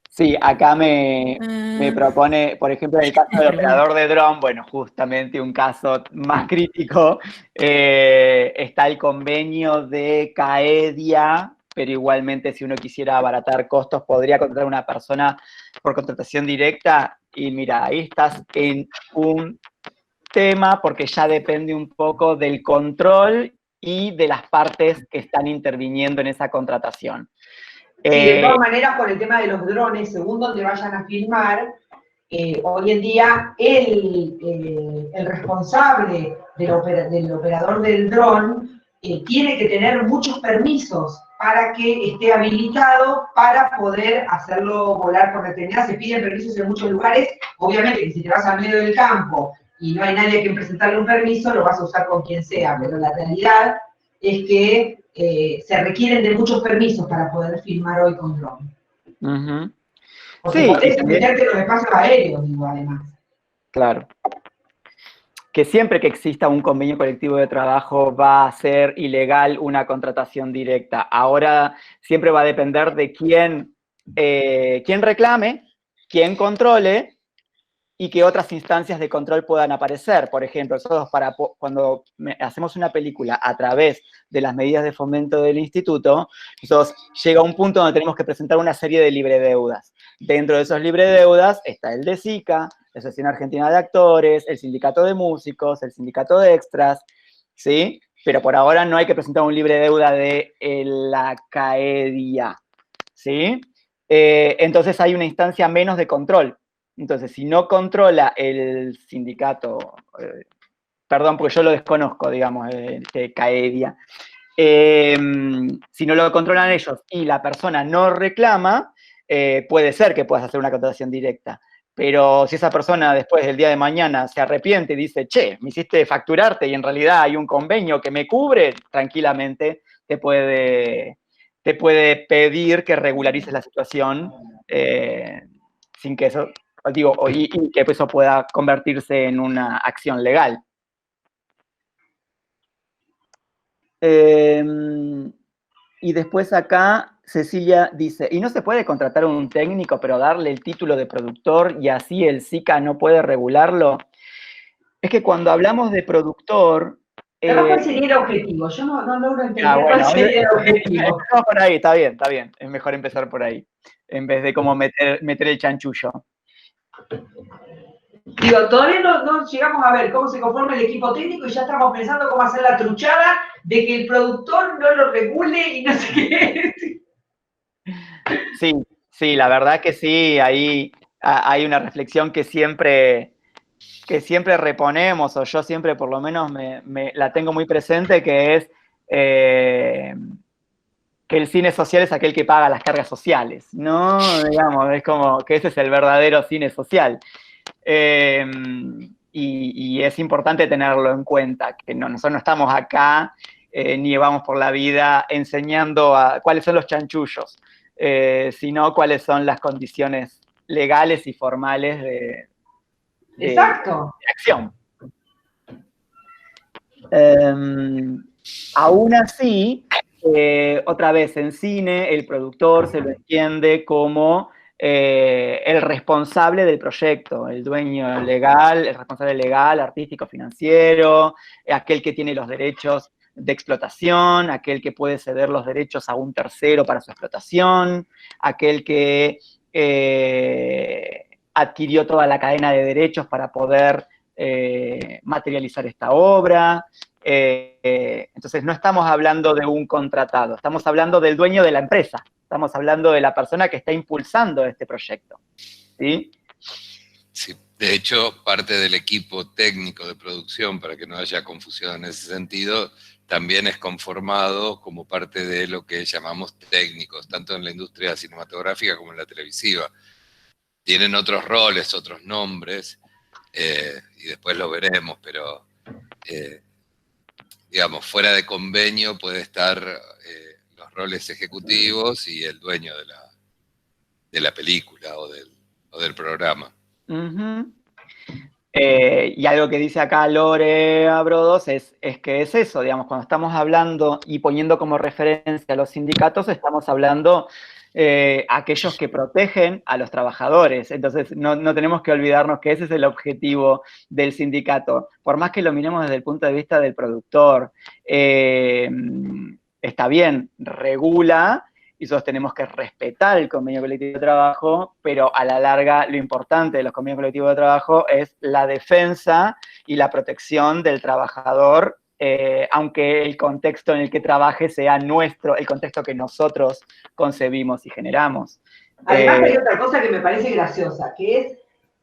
Sí, acá me propone, por ejemplo, en el caso del operador de dron, bueno, justamente un caso más crítico, está el convenio de CAEDIA, pero igualmente si uno quisiera abaratar costos, podría contratar a una persona por contratación directa, y mira, ahí estás en un tema porque ya depende un poco del control y de las partes que están interviniendo en esa contratación. Sí, de todas maneras, con el tema de los drones, según donde vayan a filmar, hoy en día el responsable del operador del dron tiene que tener muchos permisos para que esté habilitado para poder hacerlo volar por determinada. Se piden permisos en muchos lugares. Obviamente que si te vas al medio del campo y no hay nadie a quien presentarle un permiso, lo vas a usar con quien sea, pero la realidad es que se requieren de muchos permisos para poder filmar hoy con drone. Porque Sí, podés meterte en los espacios aéreos, digo, además. Claro. Que siempre que exista un convenio colectivo de trabajo va a ser ilegal una contratación directa. Ahora siempre va a depender de quién reclame, quién controle y que otras instancias de control puedan aparecer. Por ejemplo, nosotros cuando hacemos una película a través de las medidas de fomento del instituto, nosotros llega un punto donde tenemos que presentar una serie de libredeudas. Dentro de esos libredeudas está el de SICA, la Asociación Argentina de Actores, el Sindicato de Músicos, el Sindicato de Extras, ¿sí? Pero por ahora no hay que presentar un libredeuda de la CAEDIA, ¿sí? Entonces hay una instancia menos de control. Entonces, si no controla el sindicato, perdón, porque yo lo desconozco, digamos, CAEDIA, si no lo controlan ellos y la persona no reclama, puede ser que puedas hacer una contratación directa. Pero si esa persona después del día de mañana se arrepiente y dice, che, me hiciste facturarte y en realidad hay un convenio que me cubre, tranquilamente te puede pedir que regularices la situación sin que eso, digo, y que eso pueda convertirse en una acción legal. Y después acá Cecilia dice, ¿y no se puede contratar a un técnico pero darle el título de productor y así el SICA no puede regularlo? Es que cuando hablamos de productor... ¿cuál sería el objetivo? Yo no logro entender bueno, cuál sería el objetivo. Por ahí, está bien. Es mejor empezar por ahí, en vez de como meter el chanchullo. Digo, todavía no llegamos a ver cómo se conforma el equipo técnico y ya estamos pensando cómo hacer la truchada de que el productor no lo regule y no sé qué. Sí, la verdad que sí, ahí hay una reflexión que siempre que siempre reponemos, o yo siempre por lo menos la tengo muy presente, que es que el cine social es aquel que paga las cargas sociales, ¿no? Digamos, es como que ese es el verdadero cine social. Y es importante tenerlo en cuenta, que nosotros no estamos acá ni vamos por la vida enseñando cuáles son los chanchullos, sino cuáles son las condiciones legales y formales de Exacto. acción. Aún así, otra vez en cine, el productor se lo entiende como el responsable del proyecto, el dueño legal, el responsable legal, artístico, financiero, aquel que tiene los derechos de explotación, aquel que puede ceder los derechos a un tercero para su explotación, aquel que adquirió toda la cadena de derechos para poder materializar esta obra. Entonces no estamos hablando de un contratado, estamos hablando del dueño de la empresa, estamos hablando de la persona que está impulsando este proyecto, ¿sí? Sí, de hecho, parte del equipo técnico de producción, para que no haya confusión en ese sentido, también es conformado como parte de lo que llamamos técnicos, tanto en la industria cinematográfica como en la televisiva. Tienen otros roles, otros nombres, y después lo veremos, pero digamos, fuera de convenio puede estar los roles ejecutivos y el dueño de la película o del programa. Uh-huh. Y algo que dice acá Lore Abrodos es que es eso, digamos, cuando estamos hablando y poniendo como referencia a los sindicatos, estamos hablando aquellos que protegen a los trabajadores. Entonces, no tenemos que olvidarnos que ese es el objetivo del sindicato. Por más que lo miremos desde el punto de vista del productor, está bien, regula, y nosotros tenemos que respetar el convenio colectivo de trabajo, pero a la larga lo importante de los convenios colectivos de trabajo es la defensa y la protección del trabajador, aunque el contexto en el que trabaje sea nuestro, el contexto que nosotros concebimos y generamos. Además hay otra cosa que me parece graciosa, que es,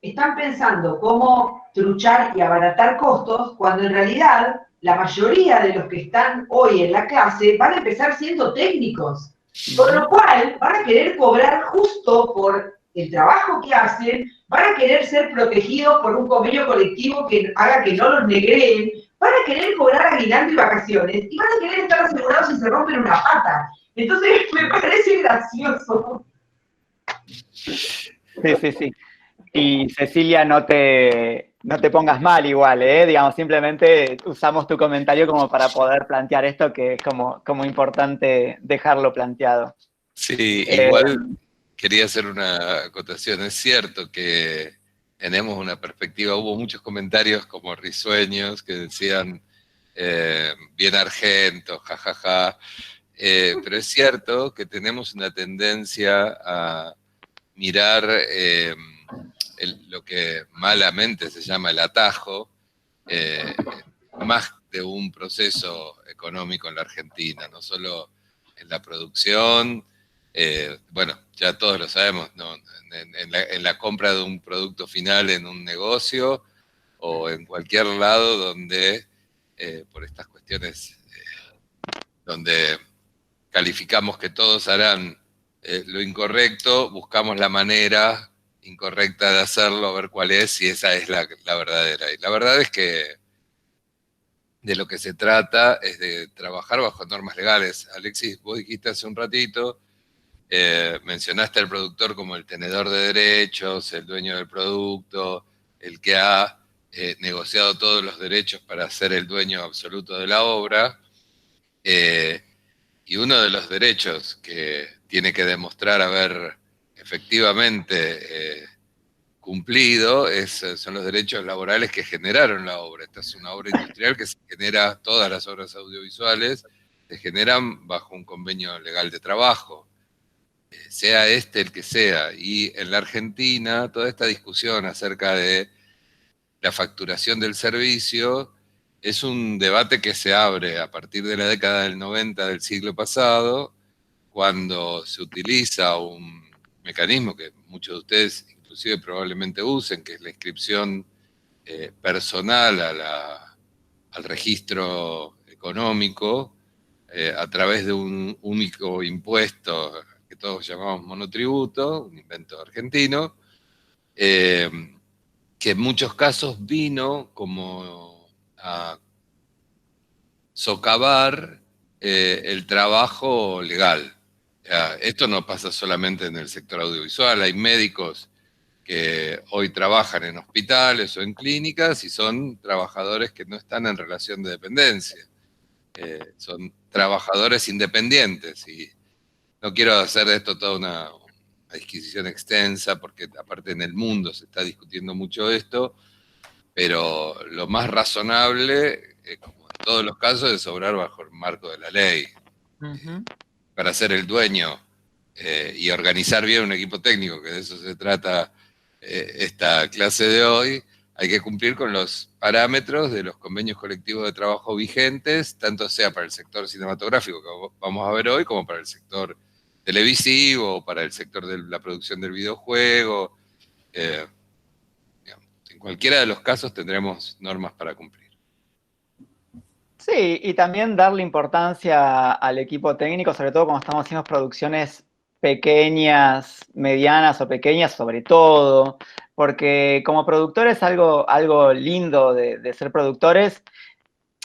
están pensando cómo truchar y abaratar costos, cuando en realidad la mayoría de los que están hoy en la clase van a empezar siendo técnicos. Por lo cual, van a querer cobrar justo por el trabajo que hacen, van a querer ser protegidos por un convenio colectivo que haga que no los negreen, van a querer cobrar aguinaldo y vacaciones, y van a querer estar asegurados si se rompen una pata. Entonces, me parece gracioso. Sí. Y Cecilia, no te pongas mal igual, digamos, simplemente usamos tu comentario como para poder plantear esto, que es como importante dejarlo planteado. Sí, igual quería hacer una acotación. Es cierto que tenemos una perspectiva, hubo muchos comentarios como risueños que decían bien Argento, jajaja, pero es cierto que tenemos una tendencia a mirar lo que malamente se llama el atajo, más de un proceso económico en la Argentina, no solo en la producción, bueno, ya todos lo sabemos, ¿no? en la compra de un producto final en un negocio o en cualquier lado donde, por estas cuestiones, donde calificamos que todos harán lo incorrecto, buscamos la manera incorrecta de hacerlo, a ver cuál es, y esa es la verdadera. Y la verdad es que de lo que se trata es de trabajar bajo normas legales. Alexis, vos dijiste hace un ratito, mencionaste al productor como el tenedor de derechos, el dueño del producto, el que ha negociado todos los derechos para ser el dueño absoluto de la obra. Y uno de los derechos que tiene que demostrar haber efectivamente cumplido son los derechos laborales que generaron la obra. Esta es una obra industrial que se genera, todas las obras audiovisuales se generan bajo un convenio legal de trabajo, sea este el que sea. Y en la Argentina, toda esta discusión acerca de la facturación del servicio es un debate que se abre a partir de la década del 90 del siglo pasado, cuando se utiliza un mecanismo que muchos de ustedes inclusive probablemente usen, que es la inscripción personal al registro económico a través de un único impuesto que todos llamamos monotributo, un invento argentino, que en muchos casos vino como a socavar el trabajo legal. Esto no pasa solamente en el sector audiovisual, hay médicos que hoy trabajan en hospitales o en clínicas y son trabajadores que no están en relación de dependencia. Son trabajadores independientes y no quiero hacer de esto toda una disquisición extensa porque aparte en el mundo se está discutiendo mucho esto, pero lo más razonable, como en todos los casos, es obrar bajo el marco de la ley. Para ser el dueño y organizar bien un equipo técnico, que de eso se trata esta clase de hoy, hay que cumplir con los parámetros de los convenios colectivos de trabajo vigentes, tanto sea para el sector cinematográfico, que vamos a ver hoy, como para el sector televisivo, para el sector de la producción del videojuego. En cualquiera de los casos tendremos normas para cumplir. Sí, y también darle importancia al equipo técnico, sobre todo cuando estamos haciendo producciones pequeñas, medianas o pequeñas, sobre todo, porque como productores algo lindo de ser productores,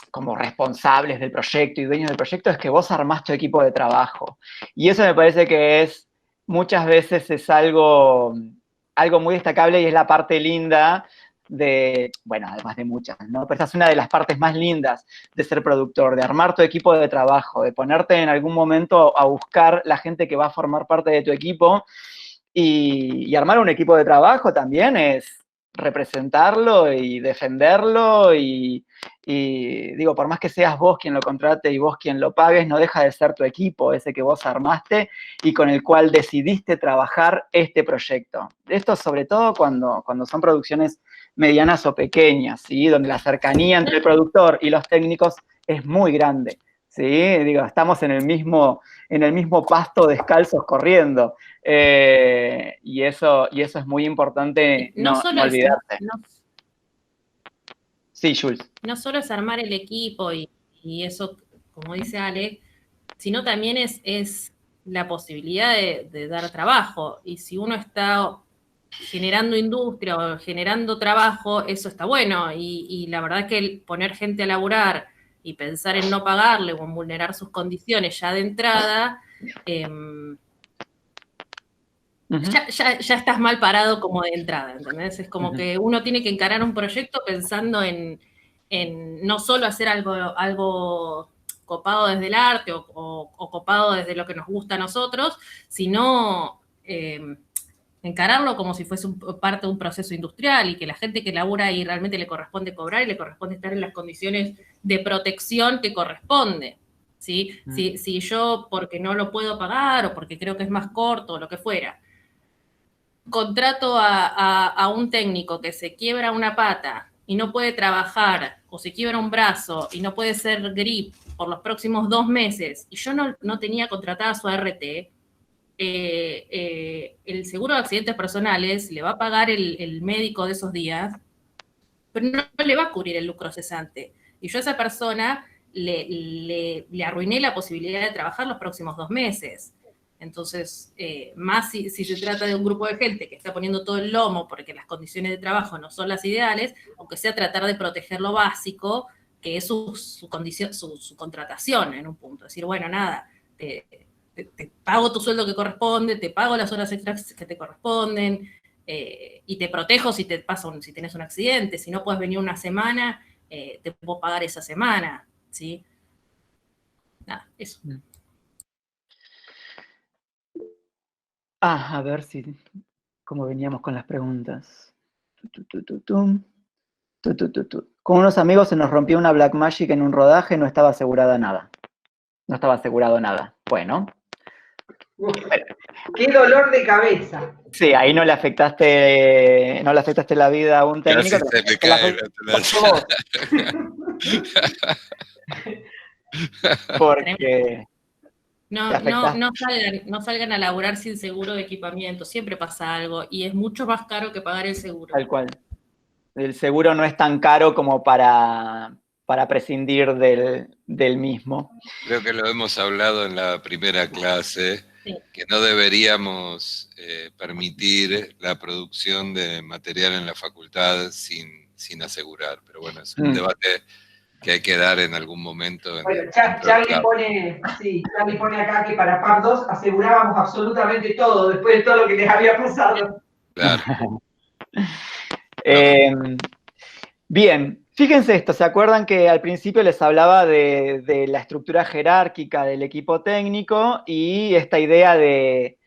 como responsables del proyecto y dueños del proyecto, es que vos armás tu equipo de trabajo. Y eso me parece que muchas veces es algo muy destacable y es la parte linda bueno, además de muchas, ¿no? Pero esa es una de las partes más lindas de ser productor, de armar tu equipo de trabajo, de ponerte en algún momento a buscar la gente que va a formar parte de tu equipo y armar un equipo de trabajo también es representarlo y defenderlo y digo, por más que seas vos quien lo contrate y vos quien lo pagues, no deja de ser tu equipo, ese que vos armaste y con el cual decidiste trabajar este proyecto. Esto sobre todo cuando son producciones medianas o pequeñas, ¿sí? Donde la cercanía entre el productor y los técnicos es muy grande, ¿sí? Digo, estamos en el mismo pasto descalzos corriendo. Y eso es muy importante no olvidarse. Sí, Jules. No solo es armar el equipo y eso, como dice Ale, sino también es la posibilidad de dar trabajo. Y si uno está generando industria o generando trabajo, eso está bueno. Y la verdad que el poner gente a laburar y pensar en no pagarle o en vulnerar sus condiciones ya de entrada, ya estás mal parado como de entrada, ¿entendés? Es como que uno tiene que encarar un proyecto pensando en no solo hacer algo copado desde el arte o copado desde lo que nos gusta a nosotros, sino encararlo como si fuese parte de un proceso industrial y que la gente que labura ahí realmente le corresponde cobrar y le corresponde estar en las condiciones de protección que corresponde. ¿Sí? Si yo, porque no lo puedo pagar o porque creo que es más corto o lo que fuera, contrato a un técnico que se quiebra una pata y no puede trabajar, o se quiebra un brazo y no puede ser grip por los próximos 2 meses, y yo no tenía contratada su ART, el seguro de accidentes personales le va a pagar el médico de esos días, pero no le va a cubrir el lucro cesante. Y yo a esa persona le arruiné la posibilidad de trabajar los próximos 2 meses. Entonces, más si se trata de un grupo de gente que está poniendo todo el lomo porque las condiciones de trabajo no son las ideales, aunque sea tratar de proteger lo básico, que es su contratación en un punto. Decir, bueno, nada, te pago tu sueldo que corresponde, te pago las horas extras que te corresponden, y te protejo si tenés un accidente. Si no puedes venir una semana, te puedo pagar esa semana, ¿sí? Nada, eso. A ver cómo veníamos con las preguntas. Con unos amigos se nos rompió una Blackmagic en un rodaje, no estaba asegurado nada. Bueno. Qué dolor de cabeza. Sí, ahí no le afectaste la vida a un técnico. Casi se me cae porque no salgan a laburar sin seguro de equipamiento, siempre pasa algo y es mucho más caro que pagar el seguro. Tal cual. El seguro no es tan caro como para prescindir del mismo. Creo que lo hemos hablado en la primera clase, Sí. que no deberíamos permitir la producción de material en la facultad sin asegurar. Pero bueno, es un debate que hay que dar en algún momento. Bueno, Charlie pone acá que para PAP 2 asegurábamos absolutamente todo, después de todo lo que les había pasado. Claro. Bien, fíjense esto, ¿se acuerdan que al principio les hablaba de la estructura jerárquica del equipo técnico y esta idea de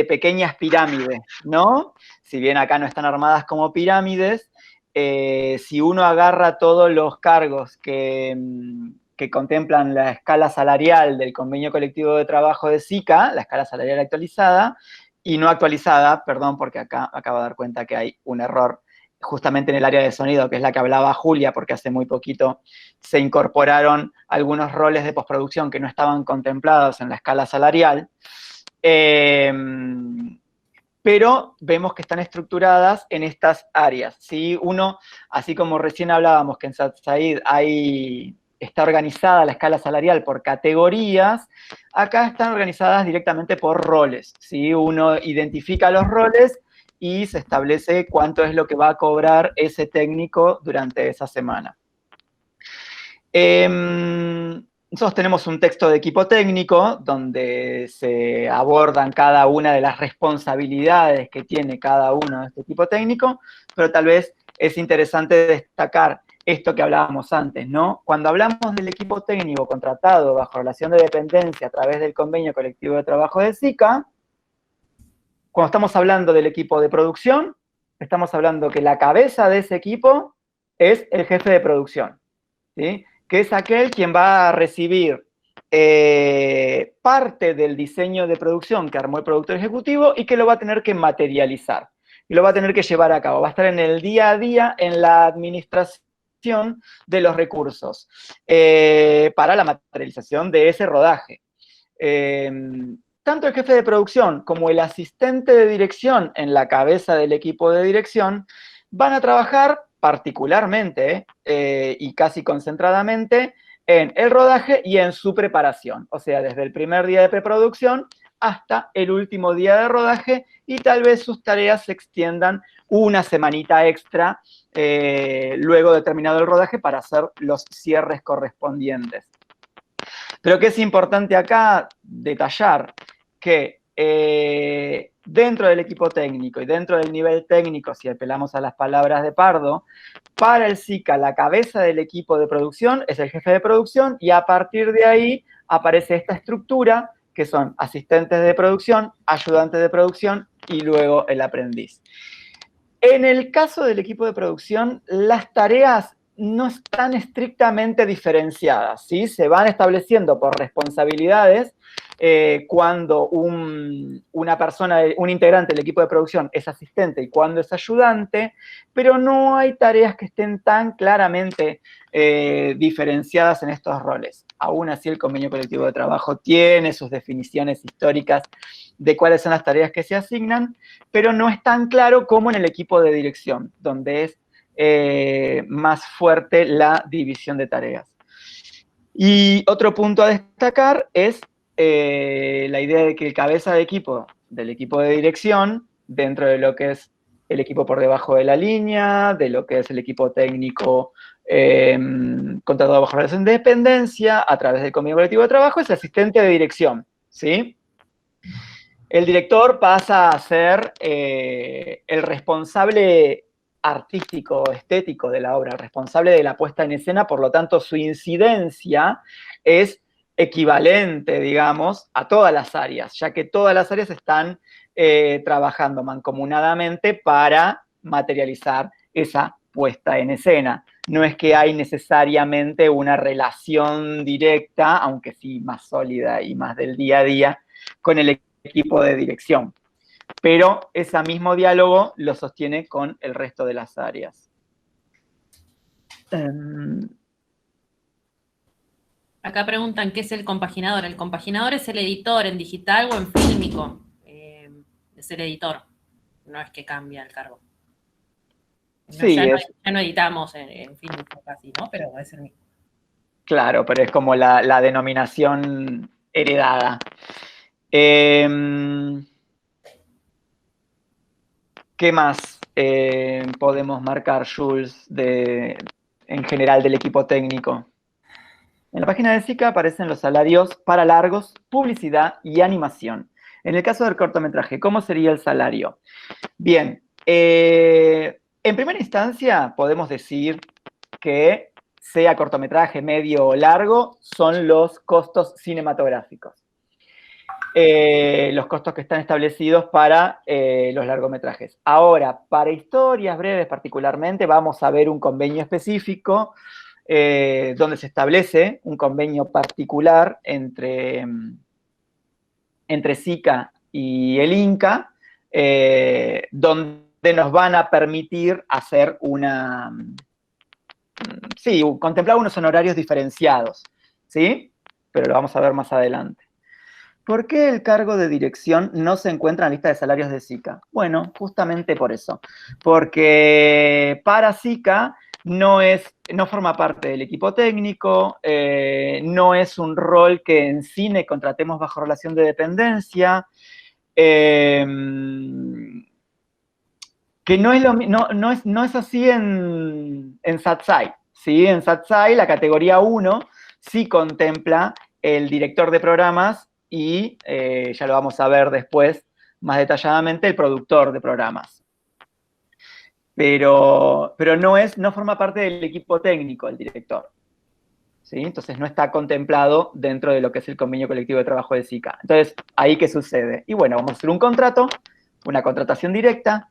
pequeñas pirámides, ¿no? Si bien acá no están armadas como pirámides, si uno agarra todos los cargos que contemplan la escala salarial del convenio colectivo de trabajo de SICA, la escala salarial actualizada, y no actualizada, perdón, porque acá acabo de dar cuenta que hay un error justamente en el área de sonido, que es la que hablaba Julia, porque hace muy poquito se incorporaron algunos roles de postproducción que no estaban contemplados en la escala salarial, pero vemos que están estructuradas en estas áreas, ¿sí? Uno, así como recién hablábamos que en SATSAID está organizada la escala salarial por categorías, acá están organizadas directamente por roles, ¿sí? Uno identifica los roles y se establece cuánto es lo que va a cobrar ese técnico durante esa semana. Nosotros tenemos un texto de equipo técnico donde se abordan cada una de las responsabilidades que tiene cada uno de este equipo técnico, pero tal vez es interesante destacar esto que hablábamos antes, ¿no? Cuando hablamos del equipo técnico contratado bajo relación de dependencia a través del convenio colectivo de trabajo de SICA, cuando estamos hablando del equipo de producción, estamos hablando que la cabeza de ese equipo es el jefe de producción, ¿sí? Que es aquel quien va a recibir parte del diseño de producción que armó el productor ejecutivo y que lo va a tener que materializar, y lo va a tener que llevar a cabo, va a estar en el día a día en la administración de los recursos para la materialización de ese rodaje. Tanto el jefe de producción como el asistente de dirección en la cabeza del equipo de dirección van a trabajar particularmente y casi concentradamente en el rodaje y en su preparación. O sea, desde el primer día de preproducción hasta el último día de rodaje, y tal vez sus tareas se extiendan una semanita extra luego de terminado el rodaje para hacer los cierres correspondientes. Pero que es importante acá detallar que dentro del equipo técnico y dentro del nivel técnico, si apelamos a las palabras de Pardo, para el SICA la cabeza del equipo de producción es el jefe de producción, y a partir de ahí aparece esta estructura que son asistentes de producción, ayudantes de producción y luego el aprendiz. En el caso del equipo de producción, las tareas no están estrictamente diferenciadas, ¿sí? Se van estableciendo por responsabilidades cuando una persona, un integrante del equipo de producción es asistente y cuando es ayudante, pero no hay tareas que estén tan claramente diferenciadas en estos roles. Aún así, el convenio colectivo de trabajo tiene sus definiciones históricas de cuáles son las tareas que se asignan, pero no es tan claro como en el equipo de dirección, donde es más fuerte la división de tareas. Y otro punto a destacar es la idea de que el cabeza de equipo del equipo de dirección, dentro de lo que es el equipo por debajo de la línea, de lo que es el equipo técnico contratado bajo relación de dependencia, a través del convenio colectivo de trabajo, es el asistente de dirección, ¿sí? El director pasa a ser el responsable artístico, estético de la obra, responsable de la puesta en escena, por lo tanto su incidencia es equivalente, digamos, a todas las áreas, ya que todas las áreas están trabajando mancomunadamente para materializar esa puesta en escena. No es que hay necesariamente una relación directa, aunque sí más sólida y más del día a día, con el equipo de dirección, pero ese mismo diálogo lo sostiene con el resto de las áreas. Acá preguntan qué es el compaginador. El compaginador es el editor en digital o en fílmico. Es el editor, no es que cambia el cargo. Sí, Ya no editamos en Film casi, ¿no? Pero es el mismo. claro, pero es como la denominación heredada. ¿Qué más podemos marcar, Jules, en general del equipo técnico? En la página de SICA aparecen los salarios para largos, publicidad y animación. En el caso del cortometraje, ¿cómo sería el salario? Bien, en primera instancia podemos decir que sea cortometraje, medio o largo, son los costos cinematográficos. Los costos que están establecidos para los largometrajes. Ahora, para historias breves particularmente, vamos a ver un convenio específico donde se establece un convenio particular entre SICA y el INCA, donde nos van a permitir hacer contemplar unos honorarios diferenciados, ¿sí? Pero lo vamos a ver más adelante. ¿Por qué el cargo de dirección no se encuentra en la lista de salarios de SICA? Bueno, justamente por eso. Porque para SICA no forma parte del equipo técnico, no es un rol que en cine contratemos bajo relación de dependencia, que no es así en SATSAI, ¿sí? En SATSAI la categoría 1 sí contempla el director de programas y ya lo vamos a ver después más detalladamente, el productor de programas. Pero no forma parte del equipo técnico el director, ¿sí? Entonces no está contemplado dentro de lo que es el convenio colectivo de trabajo de SICA. Entonces, ¿ahí qué sucede? Y bueno, vamos a hacer un contrato, una contratación directa.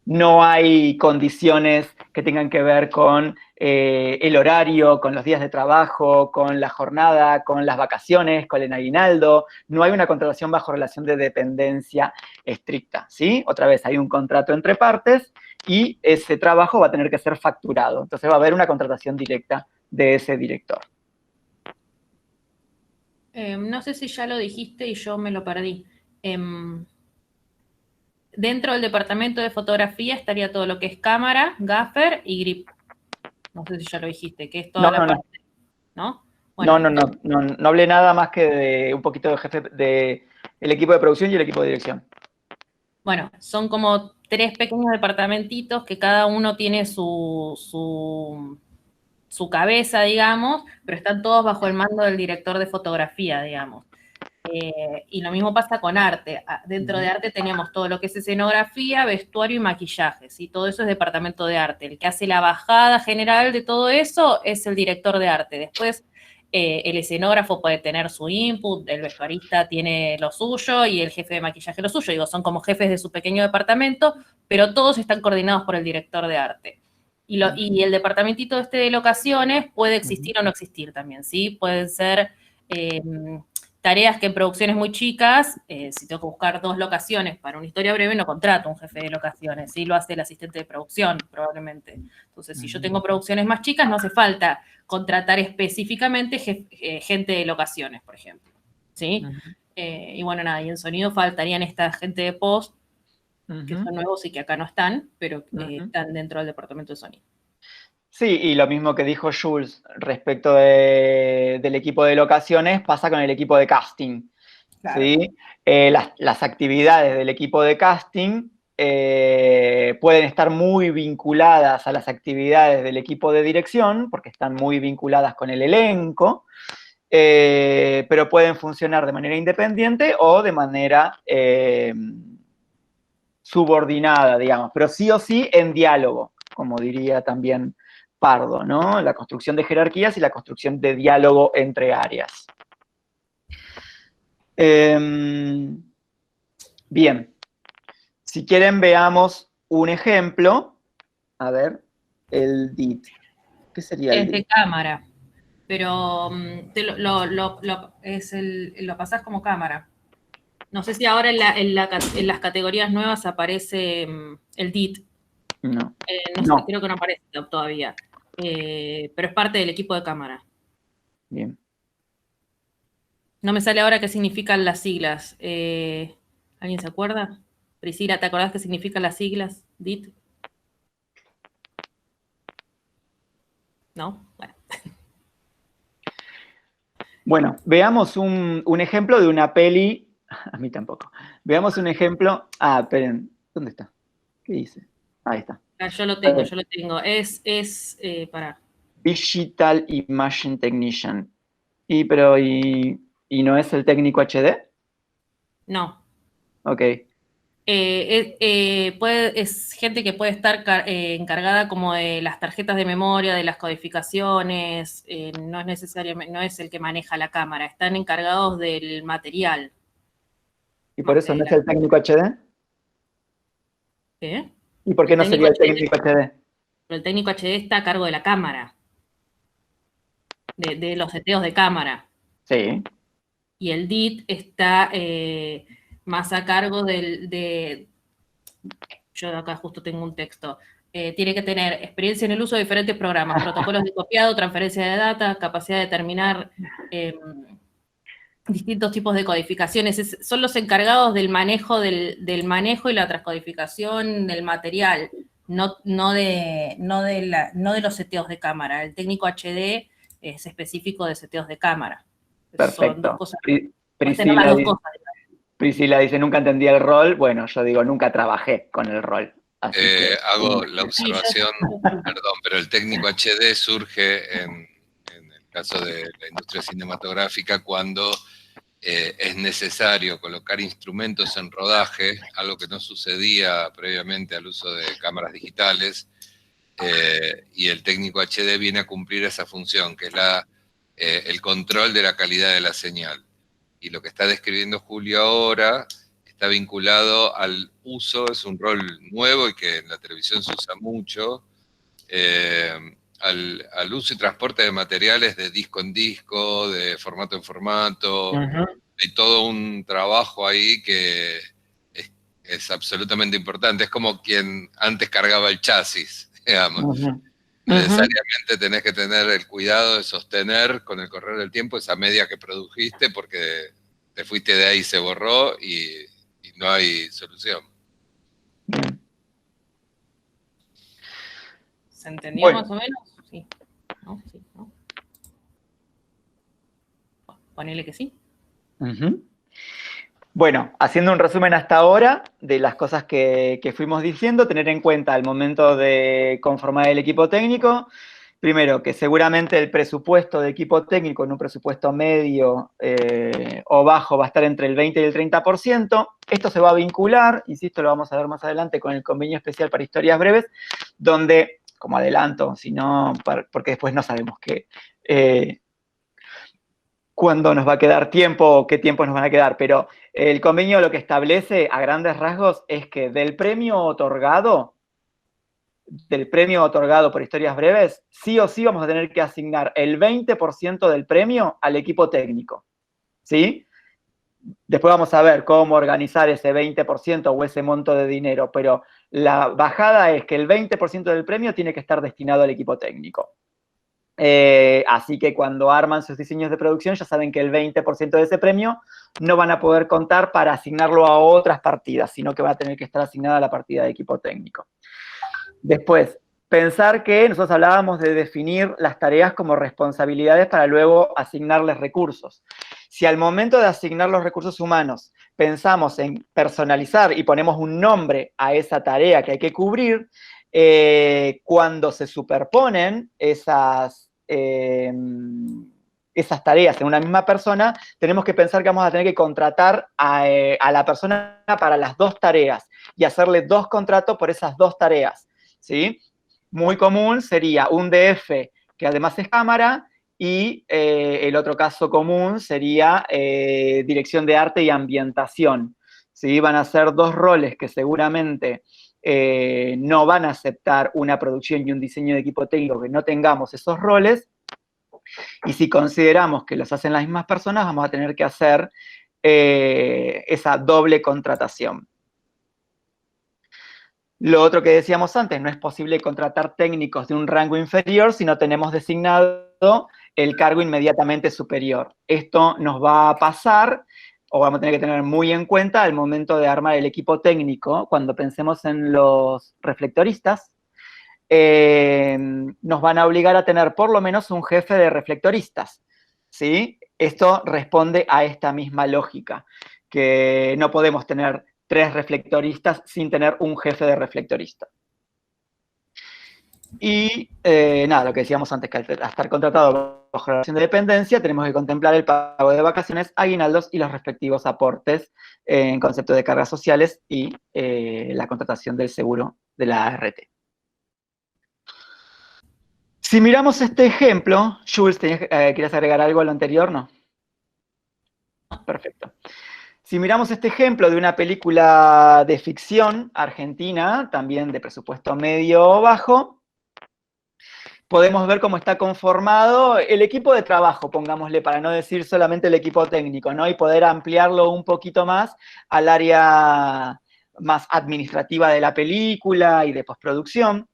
No hay condiciones que tengan que ver con el horario, con los días de trabajo, con la jornada, con las vacaciones, con el aguinaldo. No hay una contratación bajo relación de dependencia estricta, ¿sí? Otra vez, hay un contrato entre partes y ese trabajo va a tener que ser facturado. Entonces va a haber una contratación directa de ese director. No sé si ya lo dijiste y yo me lo perdí. Dentro del departamento de fotografía estaría todo lo que es cámara, gaffer y grip. No sé si ya lo dijiste, que es toda la parte, ¿no? Bueno, No hablé nada más que de un poquito de jefe de el equipo de producción y el equipo de dirección. Bueno, son como 3 pequeños departamentitos que cada uno tiene su cabeza, digamos, pero están todos bajo el mando del director de fotografía, digamos. Y lo mismo pasa con arte. Dentro de arte tenemos todo lo que es escenografía, vestuario y maquillaje, ¿sí? Todo eso es departamento de arte. El que hace la bajada general de todo eso es el director de arte. Después, el escenógrafo puede tener su input, el vestuarista tiene lo suyo y el jefe de maquillaje lo suyo. Digo, son como jefes de su pequeño departamento, pero todos están coordinados por el director de arte. Y el departamentito este de locaciones puede existir o no existir también, ¿sí? Pueden ser tareas que en producciones muy chicas, si tengo que buscar 2 locaciones para una historia breve, no contrato un jefe de locaciones, ¿sí? Lo hace el asistente de producción, probablemente. Entonces, si yo tengo producciones más chicas, no hace falta contratar específicamente gente de locaciones, por ejemplo, ¿sí? Y bueno, nada, y en sonido faltarían esta gente de post, que son nuevos y que acá no están, pero están dentro del departamento de sonido. Sí, y lo mismo que dijo Jules respecto del equipo de locaciones pasa con el equipo de casting. Claro. ¿Sí? Las actividades del equipo de casting pueden estar muy vinculadas a las actividades del equipo de dirección, porque están muy vinculadas con el elenco, pero pueden funcionar de manera independiente o de manera subordinada, digamos, pero sí o sí en diálogo, como diría también Pardo, ¿no? La construcción de jerarquías y la construcción de diálogo entre áreas. Bien, si quieren veamos un ejemplo. A ver, el DIT. ¿Qué sería el DIT? Es de cámara, pero lo pasás como cámara. No sé si ahora en las categorías nuevas aparece el DIT. No. No sé, creo que no aparece todavía. Pero es parte del equipo de cámara. Bien. No me sale ahora qué significan las siglas. ¿Alguien se acuerda? Priscila, ¿te acordás qué significan las siglas DIT? ¿No? Bueno. Bueno, veamos un ejemplo de una peli. A mí tampoco. Veamos un ejemplo. Ah, esperen. ¿Dónde está? ¿Qué dice? Ahí está. Ah, yo lo tengo. Para. Digital Imaging Technician. ¿Y no es el técnico HD? No. Ok. Es gente que puede estar encargada como de las tarjetas de memoria, de las codificaciones, no es necesariamente, no es el que maneja la cámara, están encargados del material. ¿Y por eso no es el técnico HD? ¿Qué? ¿Y por qué no sería el técnico HD? Pero el técnico HD está a cargo de la cámara, de los seteos de cámara. Sí. Y el DIT está más a cargo yo acá justo tengo un texto. Tiene que tener experiencia en el uso de diferentes programas, protocolos de copiado, transferencia de data, capacidad de determinar distintos tipos de codificaciones. Son los encargados del manejo y la transcodificación del material, no de los seteos de cámara. El técnico HD es específico de seteos de cámara. Perfecto. Son dos cosas. Priscila dice, nunca entendí el rol. Bueno, yo digo, nunca trabajé con el rol. Hago la observación, perdón, pero el técnico HD surge en el caso de la industria cinematográfica cuando es necesario colocar instrumentos en rodaje, algo que no sucedía previamente al uso de cámaras digitales, y el técnico HD viene a cumplir esa función, que es el control de la calidad de la señal. Y lo que está describiendo Julio ahora está vinculado al uso, es un rol nuevo y que en la televisión se usa mucho, al uso y transporte de materiales de disco en disco, de formato en formato. Hay todo un trabajo ahí que es absolutamente importante. Es como quien antes cargaba el chasis, digamos. Necesariamente tenés que tener el cuidado de sostener con el correr del tiempo esa media que produjiste, porque te fuiste de ahí, se borró y no hay solución. ¿Se entendió más o menos? Sí. ¿No? Sí, ¿no? Ponele que sí. Bueno, haciendo un resumen hasta ahora de las cosas que fuimos diciendo, tener en cuenta al momento de conformar el equipo técnico, primero, que seguramente el presupuesto de equipo técnico en un presupuesto medio o bajo va a estar entre el 20 y el 30%. Esto se va a vincular, insisto, lo vamos a ver más adelante, con el convenio especial para historias breves, donde, como adelanto, porque después no sabemos cuándo nos va a quedar tiempo o qué tiempos nos van a quedar, pero el convenio lo que establece a grandes rasgos es que del premio otorgado por historias breves, sí o sí vamos a tener que asignar el 20% del premio al equipo técnico, ¿sí? Después vamos a ver cómo organizar ese 20% o ese monto de dinero, pero la bajada es que el 20% del premio tiene que estar destinado al equipo técnico. Así que cuando arman sus diseños de producción ya saben que el 20% de ese premio no van a poder contar para asignarlo a otras partidas, sino que va a tener que estar asignada a la partida de equipo técnico. Después, pensar que nosotros hablábamos de definir las tareas como responsabilidades para luego asignarles recursos. Si al momento de asignar los recursos humanos pensamos en personalizar y ponemos un nombre a esa tarea que hay que cubrir, cuando se superponen esas tareas en una misma persona, tenemos que pensar que vamos a tener que contratar a la persona para las dos tareas y hacerle 2 contratos por esas 2 tareas, ¿sí? Muy común sería un DF que además es cámara y el otro caso común sería dirección de arte y ambientación, ¿sí? Van a ser 2 roles que seguramente no van a aceptar una producción y un diseño de equipo técnico que no tengamos esos roles, y si consideramos que los hacen las mismas personas, vamos a tener que hacer esa doble contratación. Lo otro que decíamos antes, no es posible contratar técnicos de un rango inferior si no tenemos designado el cargo inmediatamente superior. Esto nos va a pasar o vamos a tener que tener muy en cuenta al momento de armar el equipo técnico, cuando pensemos en los reflectoristas, nos van a obligar a tener por lo menos un jefe de reflectoristas, ¿sí? Esto responde a esta misma lógica, que no podemos tener 3 reflectoristas sin tener un jefe de reflectorista. Y nada, lo que decíamos antes, que al estar contratado bajo relación de dependencia, tenemos que contemplar el pago de vacaciones, aguinaldos y los respectivos aportes en concepto de cargas sociales y la contratación del seguro de la ART. Si miramos este ejemplo, Jules, ¿querías agregar algo a lo anterior? No. Perfecto. Si miramos este ejemplo de una película de ficción argentina, también de presupuesto medio o bajo, podemos ver cómo está conformado el equipo de trabajo, pongámosle, para no decir solamente el equipo técnico, ¿no? Y poder ampliarlo un poquito más al área más administrativa de la película y de postproducción.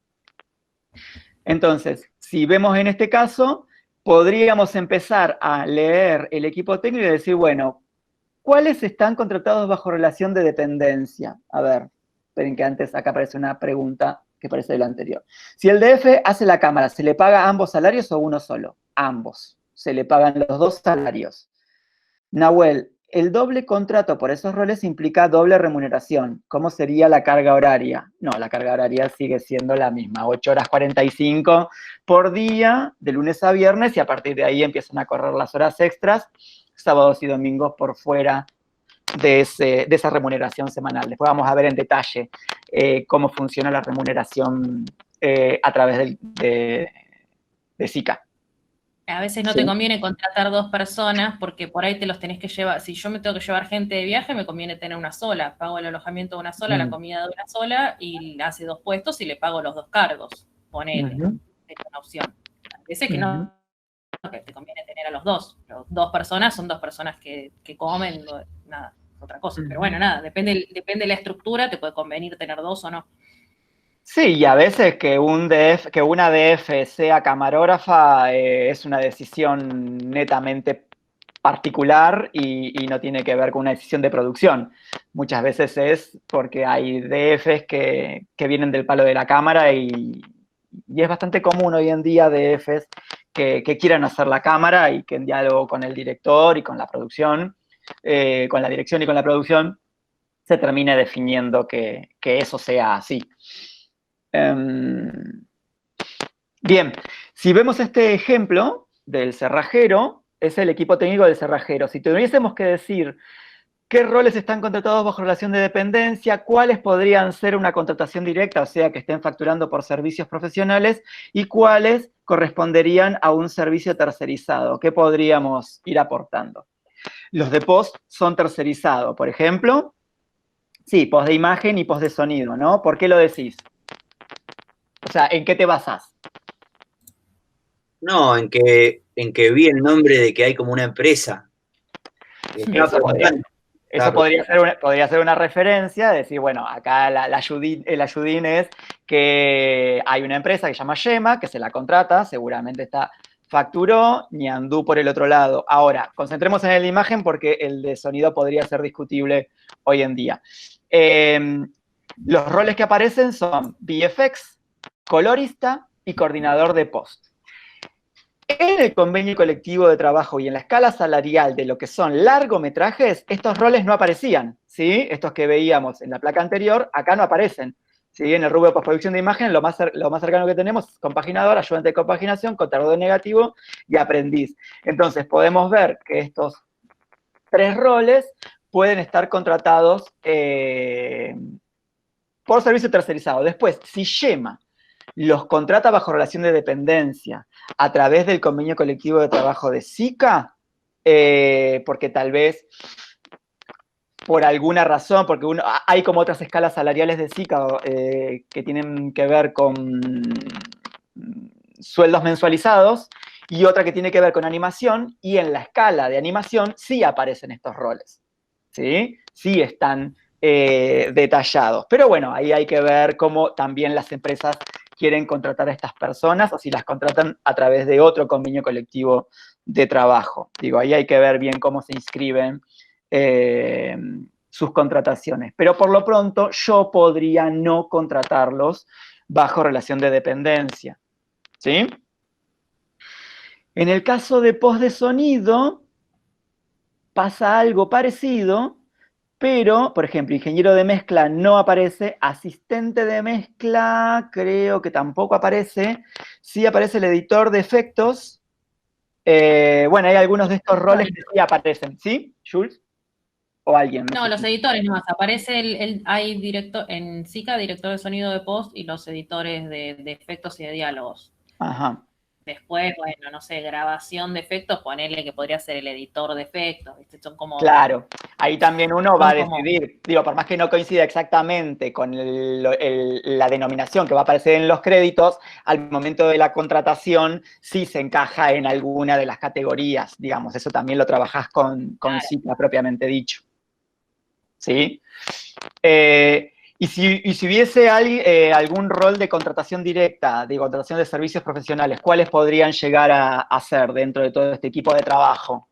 Entonces, si vemos en este caso, podríamos empezar a leer el equipo técnico y decir, bueno, ¿cuáles están contratados bajo relación de dependencia? A ver, esperen que antes acá aparece una pregunta que parece de la anterior. Si el DF hace la cámara, ¿se le paga ambos salarios o uno solo? Ambos. Se le pagan los 2 salarios. Nahuel, el doble contrato por esos roles implica doble remuneración. ¿Cómo sería la carga horaria? No, la carga horaria sigue siendo la misma, 8 horas 45 por día, de lunes a viernes, y a partir de ahí empiezan a correr las horas extras, sábados y domingos por fuera de esa remuneración semanal. Después vamos a ver en detalle cómo funciona la remuneración a través de SICA. A veces no te conviene contratar 2 personas porque por ahí te los tenés que llevar. Si yo me tengo que llevar gente de viaje, me conviene tener una sola. Pago el alojamiento de una sola, la comida de una sola, y hace 2 puestos y le pago los 2 cargos. Ponele. Es una opción. A veces que no, que te conviene tener a los 2. Pero 2 personas son 2 personas que comen, nada, otra cosa. Pero bueno, nada, depende de la estructura, te puede convenir tener 2 o no. Sí, y a veces que una DF sea camarógrafa es una decisión netamente particular y no tiene que ver con una decisión de producción. Muchas veces es porque hay DFs que vienen del palo de la cámara y es bastante común hoy en día DFs que quieran hacer la cámara y que en diálogo con el director y con la producción, con la dirección y con la producción, se termine definiendo que eso sea así. Bien, si vemos este ejemplo del cerrajero, es el equipo técnico del cerrajero. Si tuviésemos que decir qué roles están contratados bajo relación de dependencia, cuáles podrían ser una contratación directa, o sea, que estén facturando por servicios profesionales, y cuáles corresponderían a un servicio tercerizado, ¿qué podríamos ir aportando? Los de post son tercerizados, por ejemplo, sí, post de imagen y post de sonido, ¿no? ¿Por qué lo decís? O sea, ¿en qué te basás? No, en que vi el nombre de que hay como una empresa. Eso podría ser una referencia, decir, bueno, acá el ayudín es que hay una empresa que se llama Yema, que se la contrata, seguramente facturó, Ñandú por el otro lado. Ahora, concentremos en el de imagen porque el de sonido podría ser discutible hoy en día. Los roles que aparecen son VFX, colorista y coordinador de post. En el convenio colectivo de trabajo y en la escala salarial de lo que son largometrajes, estos roles no aparecían, ¿sí? Estos que veíamos en la placa anterior, acá no aparecen, ¿sí? En el rubro de postproducción de imagen, lo más cercano que tenemos es compaginador, ayudante de compaginación, contador de negativo y aprendiz. Entonces, podemos ver que estos 3 roles pueden estar contratados por servicio tercerizado. Después, si Yema los contrata bajo relación de dependencia a través del convenio colectivo de trabajo de SICA, porque tal vez por alguna razón, porque hay como otras escalas salariales de SICA que tienen que ver con sueldos mensualizados y otra que tiene que ver con animación, y en la escala de animación sí aparecen estos roles, ¿sí? Sí están detallados. Pero bueno, ahí hay que ver cómo también las empresas quieren contratar a estas personas o si las contratan a través de otro convenio colectivo de trabajo. Digo, ahí hay que ver bien cómo se inscriben sus contrataciones. Pero por lo pronto yo podría no contratarlos bajo relación de dependencia. ¿Sí? En el caso de post de sonido, pasa algo parecido, pero, por ejemplo, ingeniero de mezcla no aparece, asistente de mezcla creo que tampoco aparece, sí aparece el editor de efectos. Bueno, hay algunos de estos roles que sí aparecen, ¿sí, Jules? ¿O alguien? No, los editores nomás, aparece hay director, en SICA, director de sonido de post y los editores de efectos y de diálogos. Ajá. Después, bueno, no sé, grabación de efectos, ponerle que podría ser el editor de efectos, ¿viste? Son como... Claro, ahí también uno va a como... decidir, digo, por más que no coincida exactamente con la denominación que va a aparecer en los créditos, al momento de la contratación sí se encaja en alguna de las categorías, digamos, eso también lo trabajás con Claro. SICA propiamente dicho. ¿Sí? Y si hubiese algún rol de contratación directa, de contratación de servicios profesionales, ¿cuáles podrían llegar a ser dentro de todo este equipo de trabajo?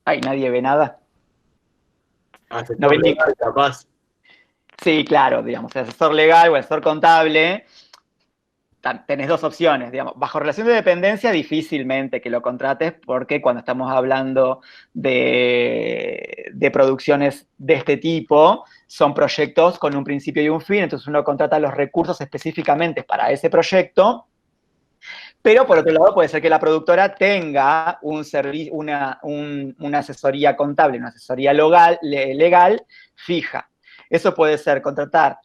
Ay, nadie ve nada. No ven ni... capaz. Sí, claro, digamos, el asesor legal o el asesor contable, tenés dos opciones, digamos, bajo relación de dependencia difícilmente que lo contrates porque cuando estamos hablando de producciones de este tipo, son proyectos con un principio y un fin, entonces uno contrata los recursos específicamente para ese proyecto, pero por otro lado puede ser que la productora tenga una asesoría contable, una asesoría legal fija. Eso puede ser contratar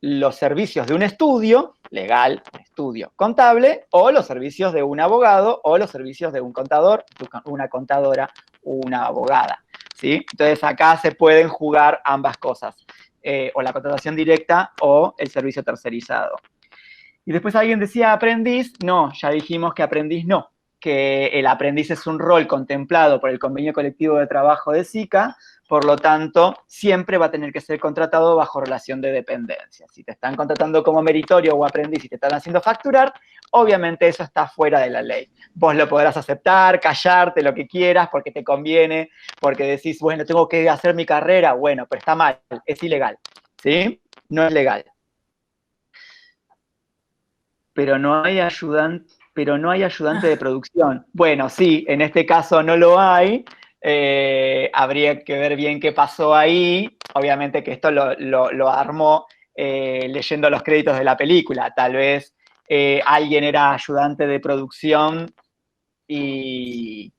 los servicios de un estudio legal, un estudio contable, o los servicios de un abogado, o los servicios de un contador, una contadora, una abogada. ¿Sí? Entonces acá se pueden jugar ambas cosas, o la contratación directa o el servicio tercerizado. Y después alguien decía aprendiz, no, ya dijimos que aprendiz no, que el aprendiz es un rol contemplado por el convenio colectivo de trabajo de SICA, por lo tanto, siempre va a tener que ser contratado bajo relación de dependencia. Si te están contratando como meritorio o aprendiz y te están haciendo facturar, obviamente eso está fuera de la ley. Vos lo podrás aceptar, callarte, lo que quieras, porque te conviene, porque decís, bueno, tengo que hacer mi carrera, bueno, pero está mal, es ilegal, ¿sí? No es legal. Pero no hay ayudante de producción. Bueno, sí, en este caso no lo hay. Habría que ver bien qué pasó ahí. Obviamente que esto lo armó leyendo los créditos de la película. Tal vez alguien era ayudante de producción y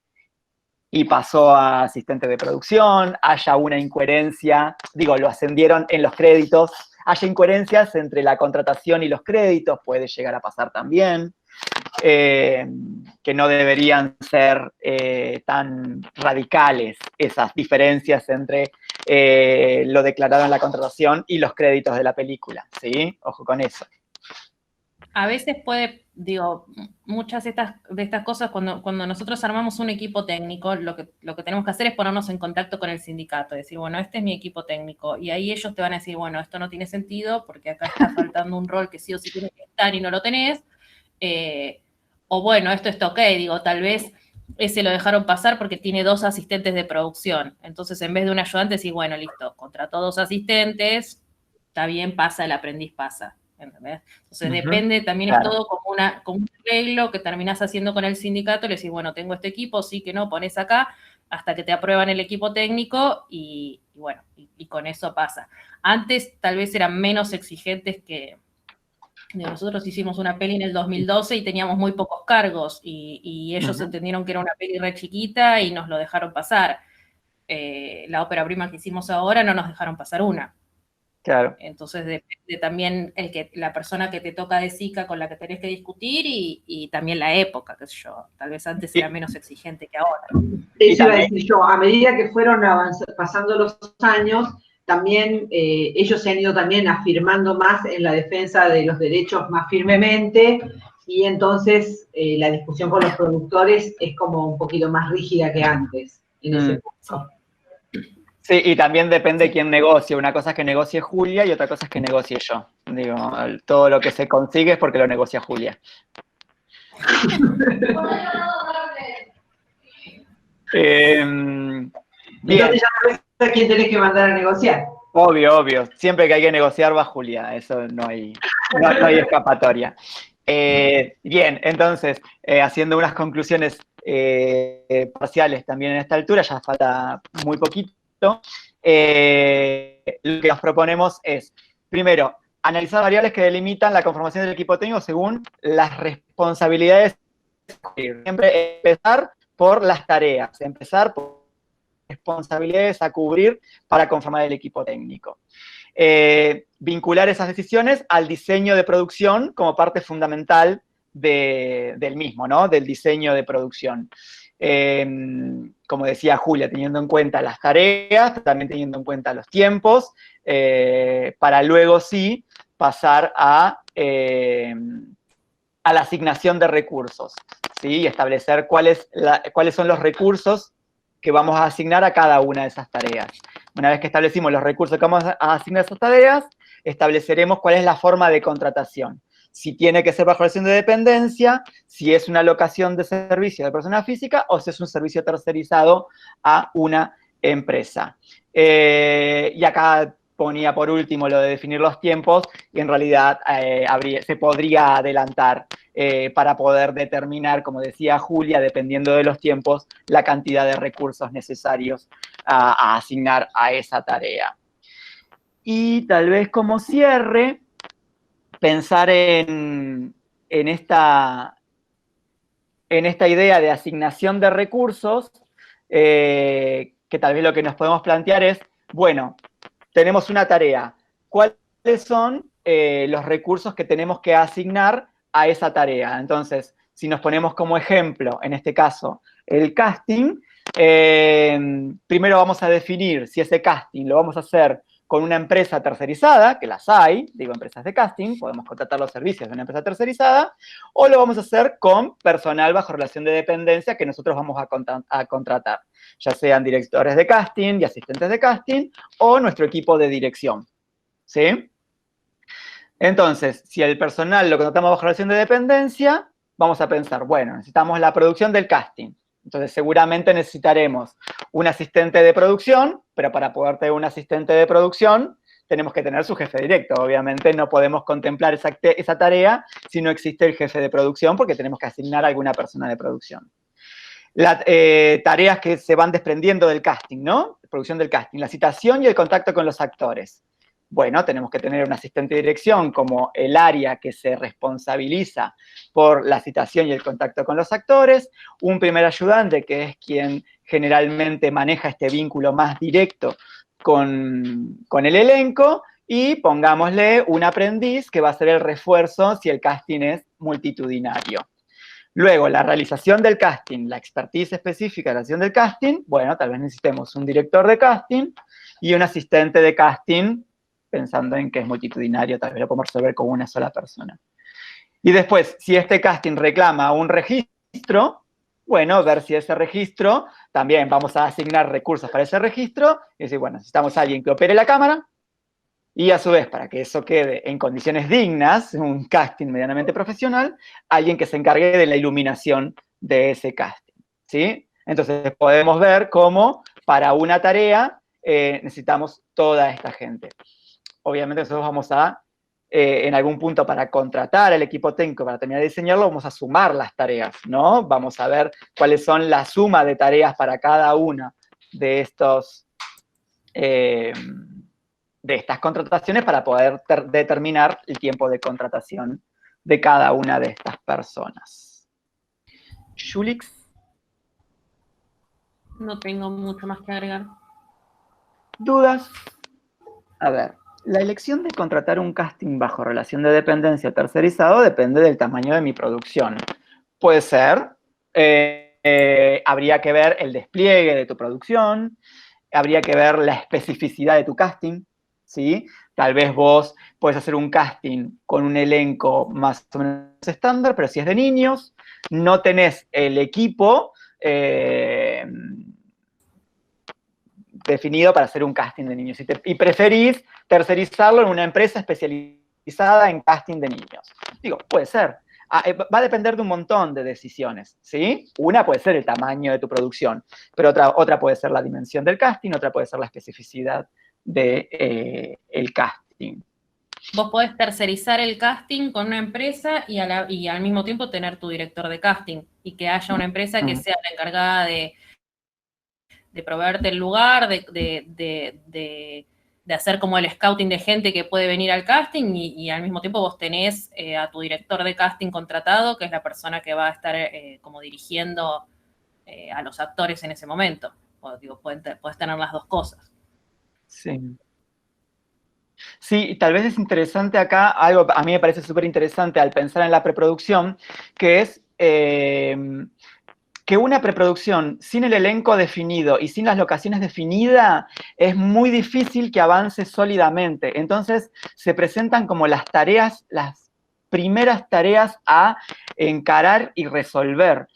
pasó a asistente de producción, haya una incoherencia, digo, lo ascendieron en los créditos, haya incoherencias entre la contratación y los créditos, puede llegar a pasar también, que no deberían ser tan radicales esas diferencias entre lo declarado en la contratación y los créditos de la película, ¿sí? Ojo con eso. A veces puede, digo, muchas de estas cosas, cuando nosotros armamos un equipo técnico, lo que tenemos que hacer es ponernos en contacto con el sindicato, decir, bueno, este es mi equipo técnico, y ahí ellos te van a decir, bueno, esto no tiene sentido, porque acá está faltando un rol que sí o sí tiene que estar y no lo tenés, o bueno, esto está ok, digo, tal vez ese lo dejaron pasar porque tiene 2 asistentes de producción, entonces en vez de un ayudante, decís, bueno, listo, contrató 2 asistentes, está bien, pasa, el aprendiz pasa. ¿Entendés? Entonces depende, también claro. Es todo como un arreglo que terminás haciendo con el sindicato, le decís, bueno, tengo este equipo, sí que no, pones acá, hasta que te aprueban el equipo técnico y bueno, y con eso pasa. Antes tal vez eran menos exigentes que... Nosotros hicimos una peli en el 2012 y teníamos muy pocos cargos y ellos entendieron que era una peli re chiquita y nos lo dejaron pasar. La ópera prima que hicimos ahora no nos dejaron pasar una. Claro. Entonces depende también la persona que te toca de SICA con la que tenés que discutir y también la época, qué sé yo. Tal vez antes era menos exigente que ahora. Eso iba a decir yo, a medida que fueron pasando los años, también ellos se han ido también afirmando más en la defensa de los derechos más firmemente y entonces la discusión con los productores es como un poquito más rígida que antes en ese punto. Sí, y también depende quién negocie. Una cosa es que negocie Julia y otra cosa es que negocie yo. Digo, todo lo que se consigue es porque lo negocia Julia. Bien. Entonces ya sabes a quién tenés que mandar a negociar. Obvio, obvio. Siempre que hay que negociar va Julia. Eso no hay escapatoria. Bien, entonces, haciendo unas conclusiones parciales también en esta altura, ya falta muy poquito. Lo que nos proponemos es, primero, analizar variables que delimitan la conformación del equipo técnico según las responsabilidades. Siempre empezar por las tareas, empezar por responsabilidades a cubrir para conformar el equipo técnico. Vincular esas decisiones al diseño de producción como parte fundamental del mismo, ¿no? Del diseño de producción. Como decía Julia, teniendo en cuenta las tareas, también teniendo en cuenta los tiempos, para luego sí pasar a la asignación de recursos, ¿sí? Y establecer cuáles son los recursos que vamos a asignar a cada una de esas tareas. Una vez que establecimos los recursos que vamos a asignar a esas tareas, estableceremos cuál es la forma de contratación. Si tiene que ser bajo relación de dependencia, si es una locación de servicio de persona física o si es un servicio tercerizado a una empresa. Y acá ponía por último lo de definir los tiempos y en realidad se podría adelantar para poder determinar, como decía Julia, dependiendo de los tiempos, la cantidad de recursos necesarios a asignar a esa tarea. Y tal vez como cierre, pensar en esta idea de asignación de recursos, que tal vez lo que nos podemos plantear es, bueno, tenemos una tarea, ¿cuáles son los recursos que tenemos que asignar a esa tarea? Entonces, si nos ponemos como ejemplo, en este caso, el casting, primero vamos a definir si ese casting lo vamos a hacer con una empresa tercerizada, que las hay, digo empresas de casting, podemos contratar los servicios de una empresa tercerizada, o lo vamos a hacer con personal bajo relación de dependencia que nosotros vamos a contratar, ya sean directores de casting y asistentes de casting, o nuestro equipo de dirección, ¿sí? Entonces, si el personal lo contratamos bajo relación de dependencia, vamos a pensar, bueno, necesitamos la producción del casting. Entonces, seguramente necesitaremos un asistente de producción, pero para poder tener un asistente de producción, tenemos que tener su jefe directo. Obviamente, no podemos contemplar esa tarea si no existe el jefe de producción, porque tenemos que asignar a alguna persona de producción. Tareas que se van desprendiendo del casting, ¿no? Producción del casting, la citación y el contacto con los actores. Bueno, tenemos que tener un asistente de dirección como el área que se responsabiliza por la citación y el contacto con los actores, un primer ayudante que es quien generalmente maneja este vínculo más directo con el elenco, y pongámosle un aprendiz que va a ser el refuerzo si el casting es multitudinario. Luego, la realización del casting, la expertise específica de la realización del casting, bueno, tal vez necesitemos un director de casting y un asistente de casting, pensando en que es multitudinario, tal vez lo podemos resolver con una sola persona. Y después, si este casting reclama un registro, bueno, ver si ese registro, también vamos a asignar recursos para ese registro, y decir, bueno, necesitamos a alguien que opere la cámara, y a su vez, para que eso quede en condiciones dignas, un casting medianamente profesional, alguien que se encargue de la iluminación de ese casting, ¿sí? Entonces, podemos ver cómo para una tarea necesitamos toda esta gente. Obviamente nosotros vamos a, en algún punto para contratar al equipo técnico, para terminar de diseñarlo, vamos a sumar las tareas, ¿no? Vamos a ver cuáles son la suma de tareas para cada una de estos, de estas contrataciones para poder determinar el tiempo de contratación de cada una de estas personas. Julix. No tengo mucho más que agregar. ¿Dudas? A ver, la elección de contratar un casting bajo relación de dependencia tercerizado depende del tamaño de mi producción. Puede ser, habría que ver el despliegue de tu producción, habría que ver la especificidad de tu casting, ¿sí? Tal vez vos podés hacer un casting con un elenco más o menos estándar, pero si es de niños, no tenés el equipo definido para hacer un casting de niños. Y preferís tercerizarlo en una empresa especializada en casting de niños. Digo, puede ser. Va a depender de un montón de decisiones, ¿sí? Una puede ser el tamaño de tu producción, pero otra puede ser la dimensión del casting, otra puede ser la especificidad del casting. Vos podés tercerizar el casting con una empresa y al mismo tiempo tener tu director de casting y que haya una empresa que sea la encargada de proveerte el lugar, de hacer como el scouting de gente que puede venir al casting y al mismo tiempo vos tenés a tu director de casting contratado, que es la persona que va a estar como dirigiendo a los actores en ese momento. O, digo, podés tener las dos cosas. Sí. Sí, tal vez es interesante acá, algo a mí me parece súper interesante al pensar en la preproducción, que es que una preproducción sin el elenco definido y sin las locaciones definidas es muy difícil que avance sólidamente. Entonces se presentan como las primeras tareas a encarar y resolver.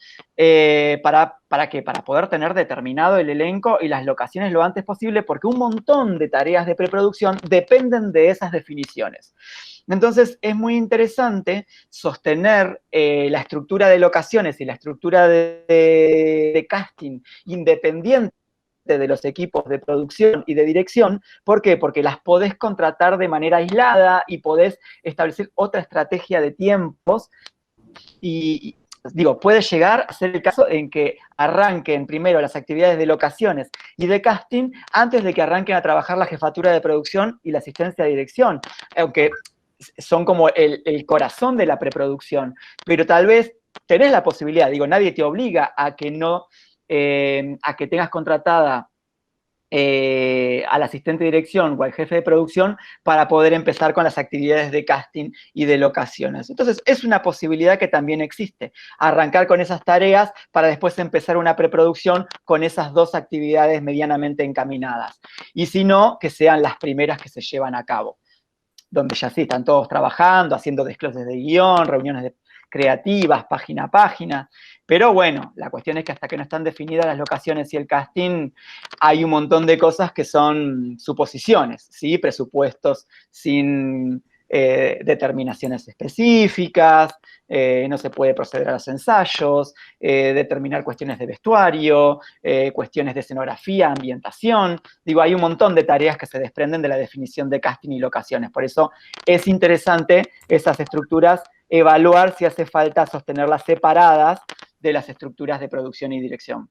¿Para qué? Para poder tener determinado el elenco y las locaciones lo antes posible, porque un montón de tareas de preproducción dependen de esas definiciones. Entonces, es muy interesante sostener la estructura de locaciones y la estructura de casting independiente de los equipos de producción y de dirección. ¿Por qué? Porque las podés contratar de manera aislada y podés establecer otra estrategia de tiempos y digo, puede llegar a ser el caso en que arranquen primero las actividades de locaciones y de casting antes de que arranquen a trabajar la jefatura de producción y la asistencia de dirección, aunque son como el corazón de la preproducción, pero tal vez tenés la posibilidad, digo, nadie te obliga a que a que tengas contratada al asistente de dirección o al jefe de producción para poder empezar con las actividades de casting y de locaciones. Entonces, es una posibilidad que también existe, arrancar con esas tareas para después empezar una preproducción con esas dos actividades medianamente encaminadas. Y si no, que sean las primeras que se llevan a cabo, donde ya sí, están todos trabajando, haciendo desgloses de guión, reuniones creativas, página a página. Pero bueno, la cuestión es que hasta que no están definidas las locaciones y el casting, hay un montón de cosas que son suposiciones, ¿sí? Presupuestos sin determinaciones específicas, no se puede proceder a los ensayos, determinar cuestiones de vestuario, cuestiones de escenografía, ambientación. Digo, hay un montón de tareas que se desprenden de la definición de casting y locaciones. Por eso es interesante esas estructuras, evaluar si hace falta sostenerlas separadas de las estructuras de producción y dirección.